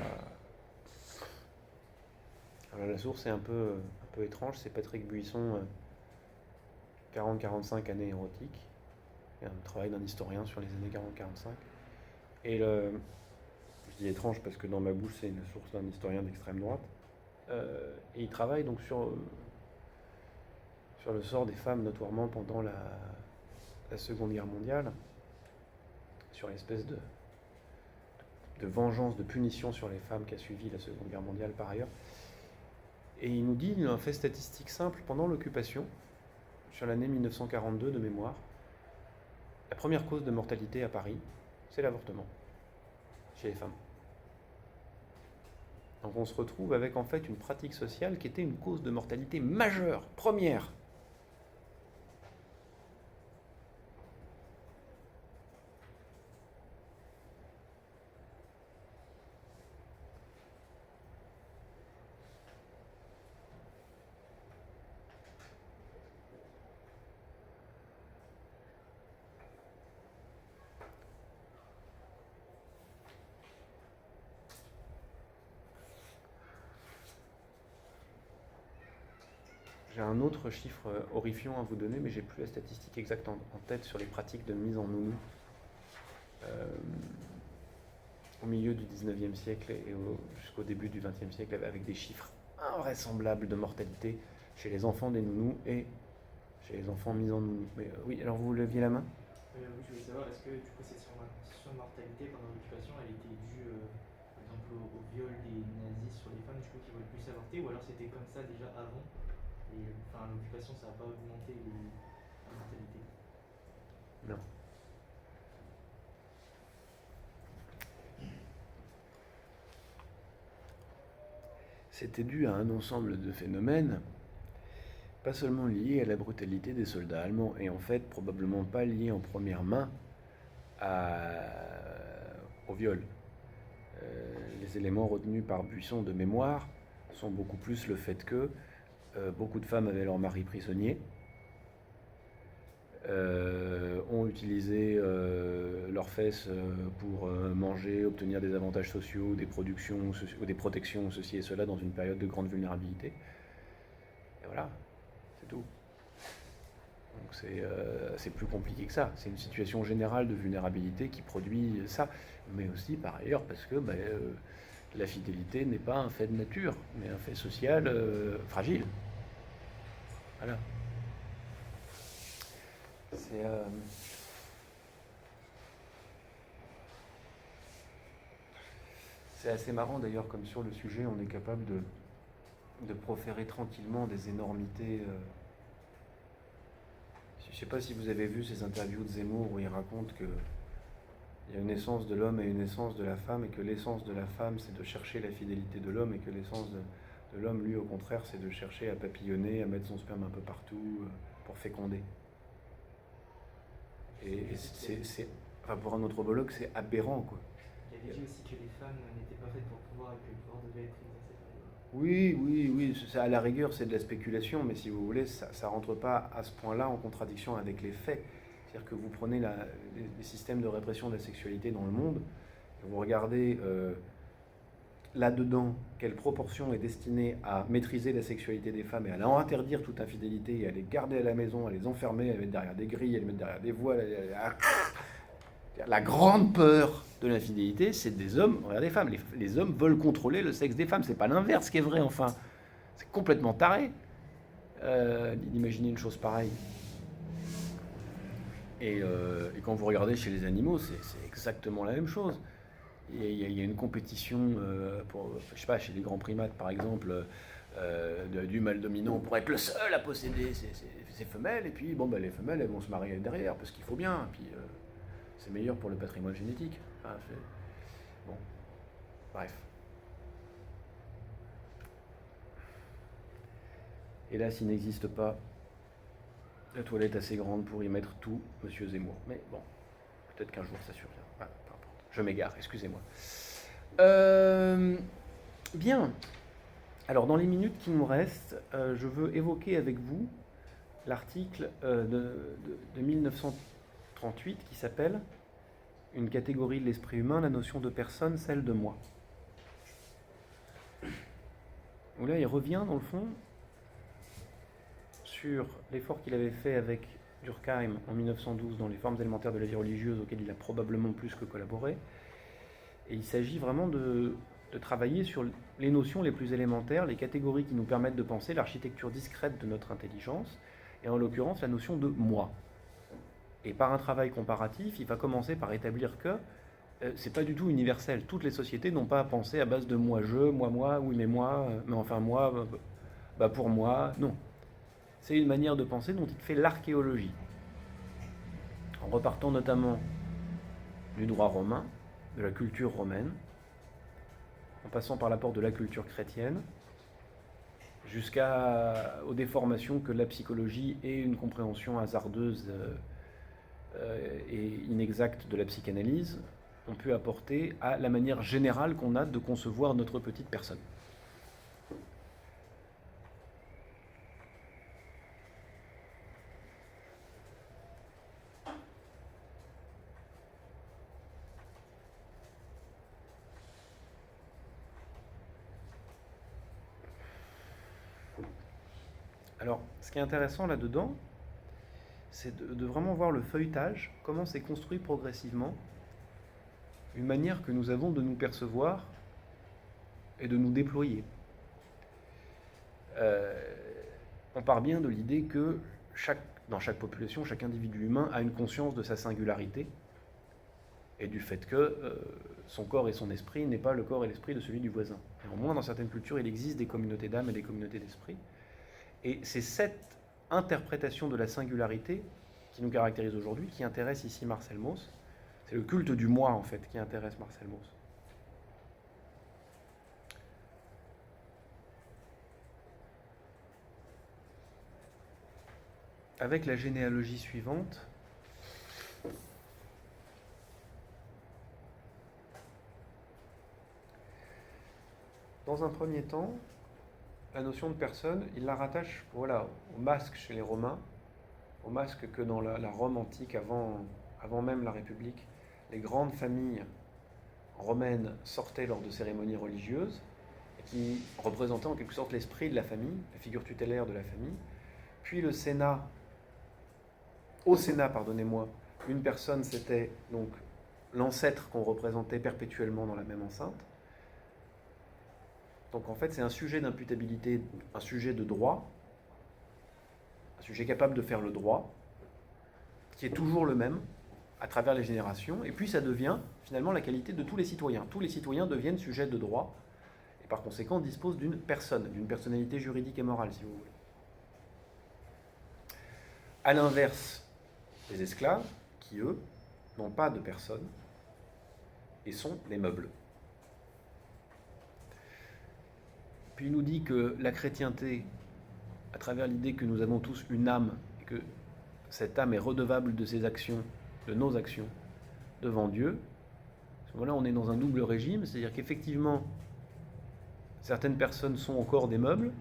[SPEAKER 1] Alors, la source est un peu étrange, c'est Patrick Buisson, 40-45 années érotiques. Il y a un travail d'un historien sur les années 40-45. Et je dis étrange parce que dans ma bouche, c'est une source d'un historien d'extrême droite. Et il travaille donc sur le sort des femmes, notoirement pendant la Seconde Guerre mondiale, sur l'espèce de de vengeance, de punition sur les femmes qui a suivi la Seconde Guerre mondiale par ailleurs. Et il nous dit un fait statistique simple, pendant l'occupation, sur l'année 1942 de mémoire, la première cause de mortalité à Paris, c'est l'avortement, chez les femmes. Donc on se retrouve avec en fait une pratique sociale qui était une cause de mortalité majeure, première. J'ai un autre chiffre horrifiant à vous donner, mais j'ai plus la statistique exacte en tête sur les pratiques de mise en nounou au milieu du 19e siècle et jusqu'au début du 20e siècle, avec des chiffres invraisemblables de mortalité chez les enfants des nounous et chez les enfants mis en nounou. Mais oui, alors vous leviez la main?
[SPEAKER 3] Oui, je voulais savoir, est-ce que du coup cette surmortalité pendant l'occupation, elle était due par exemple au viol des nazis sur les femmes du coup qui voulaient plus avorter, ou alors c'était comme ça déjà avant, et enfin l'occupation ça n'a pas augmenté la mortalité?
[SPEAKER 1] Non. C'était dû à un ensemble de phénomènes, pas seulement liés à la brutalité des soldats allemands, et en fait probablement pas liés en première main au viol. Les éléments retenus par Buisson de mémoire sont beaucoup plus le fait que beaucoup de femmes avaient leur mari prisonnier, ont utilisé leurs fesses pour manger, obtenir des avantages sociaux, des protections, ceci et cela, dans une période de grande vulnérabilité. Et voilà, c'est tout. Donc c'est plus compliqué que ça. C'est une situation générale de vulnérabilité qui produit ça. Mais aussi, par ailleurs, parce que la fidélité n'est pas un fait de nature, mais un fait social fragile. Voilà. C'est assez marrant d'ailleurs, comme sur le sujet, on est capable de proférer tranquillement des énormités. Je ne sais pas si vous avez vu ces interviews de Zemmour où il raconte qu'il y a une essence de l'homme et une essence de la femme, et que l'essence de la femme, c'est de chercher la fidélité de l'homme, et que l'essence de l'homme, lui, au contraire, c'est de chercher à papillonner, à mettre son sperme un peu partout pour féconder. Et enfin, pour un anthropologue, c'est aberrant, quoi.
[SPEAKER 3] Il avait dit aussi que les femmes n'étaient pas faites pour pouvoir, et que le pouvoir devait être exercé par les hommes.
[SPEAKER 1] Oui, à la rigueur, c'est de la spéculation, mais si vous voulez, ça ne rentre pas à ce point-là en contradiction avec les faits. C'est-à-dire que vous prenez les systèmes de répression de la sexualité dans le monde, et vous regardez là-dedans quelle proportion est destinée à maîtriser la sexualité des femmes et à leur interdire toute infidélité, et à les garder à la maison, à les enfermer, à les mettre derrière des grilles, à les mettre derrière des voiles. La grande peur de l'infidélité, c'est des hommes envers des femmes. Les hommes veulent contrôler le sexe des femmes. C'est pas l'inverse qui est vrai, enfin. C'est complètement taré d'imaginer une chose pareille. Et quand vous regardez chez les animaux, c'est exactement la même chose. Il y a une compétition, je sais pas, chez les grands primates par exemple, du mâle dominant pour être le seul à posséder ces femelles. Et puis, les femelles, elles vont se marier derrière parce qu'il faut bien. Puis, c'est meilleur pour le patrimoine génétique. Enfin, bon, bref. Hélas, il n'existe pas la toilette assez grande pour y mettre tout, monsieur Zemmour. Mais bon, peut-être qu'un jour ça survient. Ah, peu importe. Je m'égare, excusez-moi. Bien. Alors, dans les minutes qui nous restent, je veux évoquer avec vous l'article de 1938 qui s'appelle « Une catégorie de l'esprit humain, la notion de personne, celle de moi ». Où là, il revient, dans le fond, sur l'effort qu'il avait fait avec Durkheim en 1912 dans les formes élémentaires de la vie religieuse, auxquelles il a probablement plus que collaboré. Et il s'agit vraiment de travailler sur les notions les plus élémentaires, les catégories qui nous permettent de penser l'architecture discrète de notre intelligence, et en l'occurrence la notion de « moi ». Et par un travail comparatif, il va commencer par établir que c'est pas du tout universel. Toutes les sociétés n'ont pas pensé à base de moi, oui mais moi, mais enfin moi, bah pour moi, non. C'est une manière de penser dont il fait l'archéologie. En repartant notamment du droit romain, de la culture romaine, en passant par l'apport de la culture chrétienne, jusqu'aux déformations que la psychologie et une compréhension hasardeuse et inexacte de la psychanalyse ont pu apporter à la manière générale qu'on a de concevoir notre petite personne. Alors, ce qui est intéressant là-dedans, c'est de vraiment voir le feuilletage, comment c'est construit progressivement, une manière que nous avons de nous percevoir et de nous déployer. On part bien de l'idée que dans chaque population, chaque individu humain a une conscience de sa singularité et du fait que son corps et son esprit n'est pas le corps et l'esprit de celui du voisin. Néanmoins, dans certaines cultures, il existe des communautés d'âme et des communautés d'esprit. Et c'est cette interprétation de la singularité qui nous caractérise aujourd'hui, qui intéresse ici Marcel Mauss. C'est le culte du moi, en fait, qui intéresse Marcel Mauss. Avec la généalogie suivante, dans un premier temps, la notion de personne, il la rattache au masque chez les Romains, au masque que dans la Rome antique, avant même la République, les grandes familles romaines sortaient lors de cérémonies religieuses, et qui représentaient en quelque sorte l'esprit de la famille, la figure tutélaire de la famille. Puis le Sénat, au Sénat, pardonnez-moi, une personne c'était donc l'ancêtre qu'on représentait perpétuellement dans la même enceinte. Donc en fait c'est un sujet d'imputabilité, un sujet de droit, un sujet capable de faire le droit, qui est toujours le même à travers les générations, et puis ça devient finalement la qualité de tous les citoyens. Tous les citoyens deviennent sujets de droit, et par conséquent disposent d'une personne, d'une personnalité juridique et morale, si vous voulez. À l'inverse, les esclaves, qui eux, n'ont pas de personne, et sont des meubles. Puis il nous dit que la chrétienté, à travers l'idée que nous avons tous une âme, et que cette âme est redevable de ses actions, de nos actions, devant Dieu, à ce moment-là, on est dans un double régime, c'est-à-dire qu'effectivement, certaines personnes sont encore des meubles,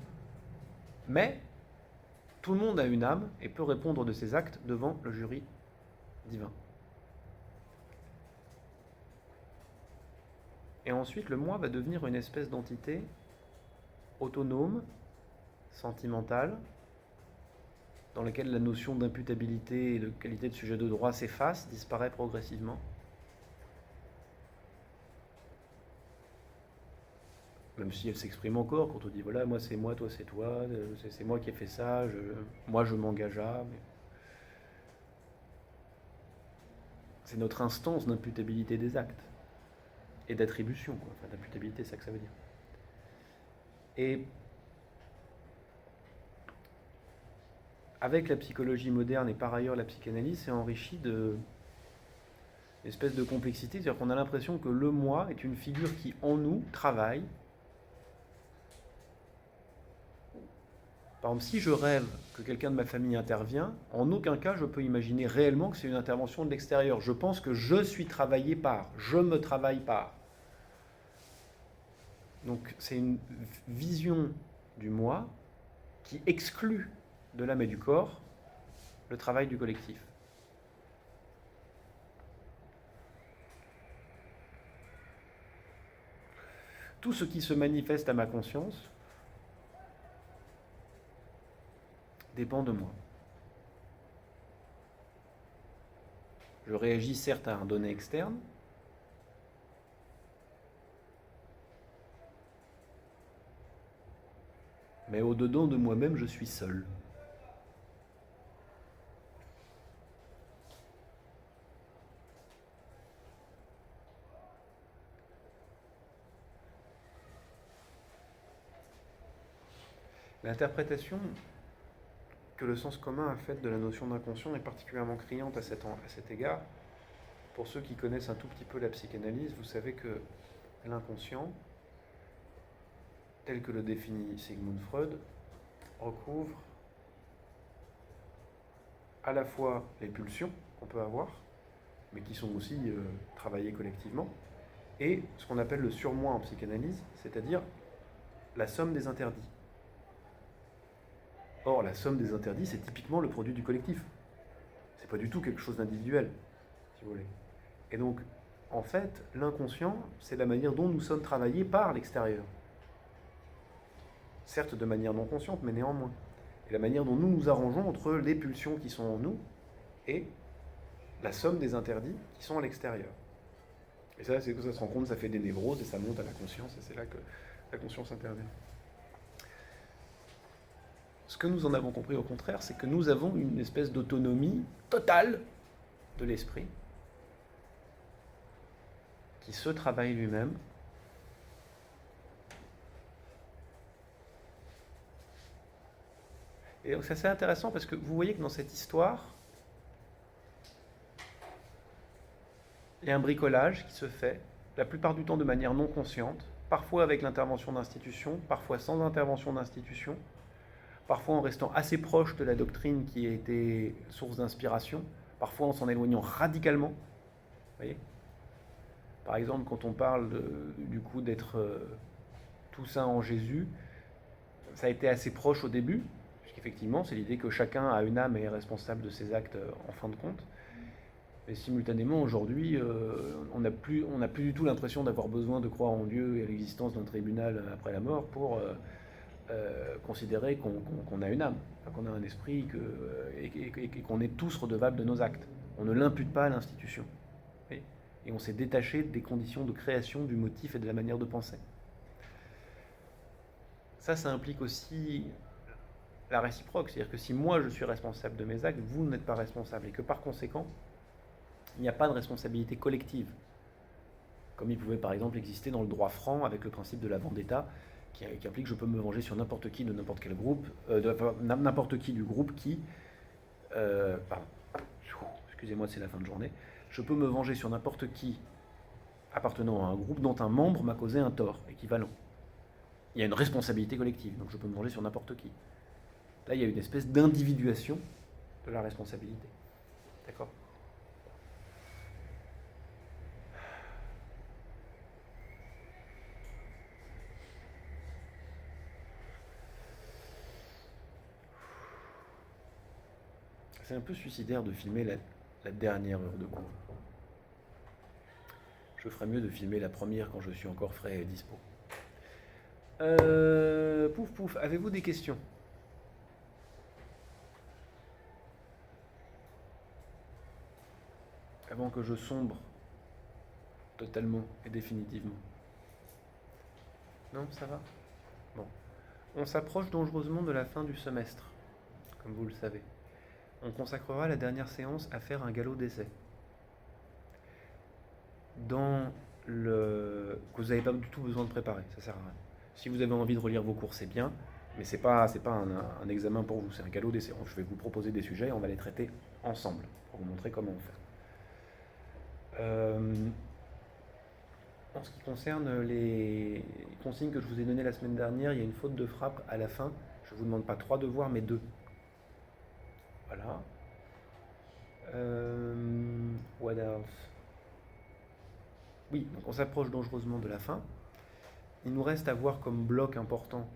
[SPEAKER 1] mais tout le monde a une âme et peut répondre de ses actes devant le jury divin. Et ensuite, le moi va devenir une espèce d'entité autonome, sentimentale, dans laquelle la notion d'imputabilité et de qualité de sujet de droit s'efface, disparaît progressivement. Même si elle s'exprime encore, quand on dit voilà, moi c'est moi, toi c'est toi, c'est moi qui ai fait ça, moi je m'engage à. Mais... c'est notre instance d'imputabilité des actes et d'attribution, quoi. Enfin, d'imputabilité, c'est ça que ça veut dire. Et avec la psychologie moderne et par ailleurs la psychanalyse, c'est enrichi d'une espèce de complexité, c'est-à-dire qu'on a l'impression que le moi est une figure qui en nous travaille. Par exemple, si je rêve que quelqu'un de ma famille intervient, en aucun cas je peux imaginer réellement que c'est une intervention de l'extérieur. Je pense que je suis travaillé par, je me travaille par. Donc c'est une vision du moi qui exclut de l'âme et du corps le travail du collectif. Tout ce qui se manifeste à ma conscience dépend de moi. Je réagis certes à un donné externe, mais au-dedans de moi-même, je suis seul. L'interprétation que le sens commun a faite de la notion d'inconscient est particulièrement criante à cet égard. Pour ceux qui connaissent un tout petit peu la psychanalyse, vous savez que l'inconscient, tel que le définit Sigmund Freud, recouvre à la fois les pulsions qu'on peut avoir, mais qui sont aussi travaillées collectivement, et ce qu'on appelle le surmoi en psychanalyse, c'est-à-dire la somme des interdits. Or, la somme des interdits, c'est typiquement le produit du collectif. C'est pas du tout quelque chose d'individuel, si vous voulez. Et donc, en fait, l'inconscient, c'est la manière dont nous sommes travaillés par l'extérieur. Certes de manière non consciente, mais néanmoins. Et la manière dont nous nous arrangeons entre les pulsions qui sont en nous et la somme des interdits qui sont à l'extérieur. Et ça, c'est que ça se rend compte, ça fait des névroses et ça monte à la conscience, et c'est là que la conscience intervient. Ce que nous en avons compris au contraire, c'est que nous avons une espèce d'autonomie totale de l'esprit qui se travaille lui-même. Et donc c'est assez intéressant parce que vous voyez que dans cette histoire, il y a un bricolage qui se fait, la plupart du temps de manière non consciente, parfois avec l'intervention d'institutions, parfois sans intervention d'institutions, parfois en restant assez proche de la doctrine qui a été source d'inspiration, parfois en s'en éloignant radicalement. Vous voyez ? Par exemple, quand on parle du coup d'être tout saint en Jésus, ça a été assez proche au début, puisqu'effectivement, c'est l'idée que chacun a une âme et est responsable de ses actes en fin de compte. Mais simultanément, aujourd'hui, on n'a plus du tout l'impression d'avoir besoin de croire en Dieu et à l'existence d'un tribunal après la mort pour considérer qu'on a une âme, qu'on a un esprit et qu'on est tous redevables de nos actes. On ne l'impute pas à l'institution. Et on s'est détaché des conditions de création, du motif et de la manière de penser. Ça implique aussi la réciproque, c'est-à-dire que si moi je suis responsable de mes actes, vous n'êtes pas responsable, et que par conséquent, il n'y a pas de responsabilité collective, comme il pouvait par exemple exister dans le droit franc avec le principe de la vendetta, qui implique que je peux me venger sur n'importe qui de n'importe quel groupe, n'importe qui du groupe qui... pardon, excusez-moi, c'est la fin de journée. Je peux me venger sur n'importe qui appartenant à un groupe dont un membre m'a causé un tort équivalent. Il y a une responsabilité collective, donc je peux me venger sur n'importe qui. Là, il y a une espèce d'individuation de la responsabilité. D'accord ? C'est un peu suicidaire de filmer la dernière heure de cours. Je ferais mieux de filmer la première quand je suis encore frais et dispo. Pouf, avez-vous des questions ? Avant que je sombre totalement et définitivement. Non, ça va ? Bon. On s'approche dangereusement de la fin du semestre, comme vous le savez. On consacrera la dernière séance à faire un galop d'essai. Que vous n'avez pas du tout besoin de préparer, ça sert à rien. Si vous avez envie de relire vos cours, c'est bien, mais c'est pas un examen pour vous, c'est un galop d'essai. Je vais vous proposer des sujets et on va les traiter ensemble pour vous montrer comment on fait. En ce qui concerne les consignes que je vous ai données la semaine dernière, il y a une faute de frappe à la fin. Je ne vous demande pas 3 devoirs, mais 2. Voilà. What else ? Oui, donc on s'approche dangereusement de la fin. Il nous reste à voir comme bloc important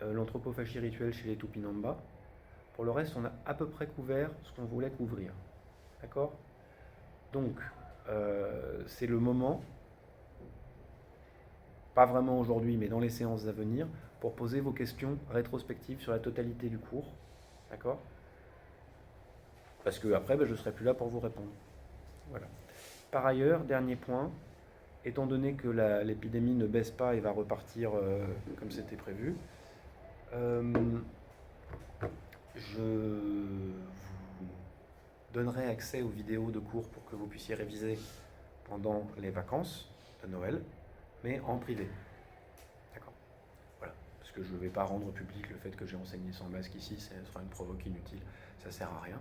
[SPEAKER 1] l'anthropophagie rituelle chez les Tupinamba. Pour le reste, on a à peu près couvert ce qu'on voulait couvrir. D'accord ? Donc, c'est le moment, pas vraiment aujourd'hui, mais dans les séances à venir, pour poser vos questions rétrospectives sur la totalité du cours. D'accord ? Parce que après, je ne serai plus là pour vous répondre. Voilà. Par ailleurs, dernier point, étant donné que l'épidémie ne baisse pas et va repartir comme c'était prévu, je vous donnerai accès aux vidéos de cours pour que vous puissiez réviser pendant les vacances de Noël, mais en privé. D'accord ? Voilà. Parce puisque je ne vais pas rendre public le fait que j'ai enseigné sans masque ici, ce sera une provoque inutile, ça ne sert à rien.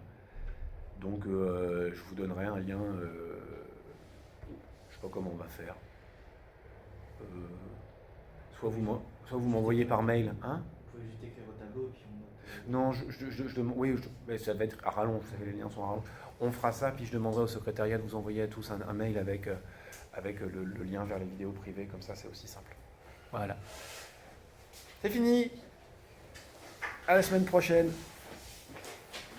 [SPEAKER 1] Donc je vous donnerai un lien, je ne sais pas comment on va faire. Soit vous m'envoyez par mail, hein?
[SPEAKER 3] Vous pouvez juste écrire au tableau et puis on note.
[SPEAKER 1] Non, oui, mais ça va être à rallonge, vous savez, les liens sont à rallonge. On fera ça, puis je demanderai au secrétariat de vous envoyer à tous un mail avec le lien vers les vidéos privées, comme ça c'est aussi simple. Voilà. C'est fini. À la semaine prochaine.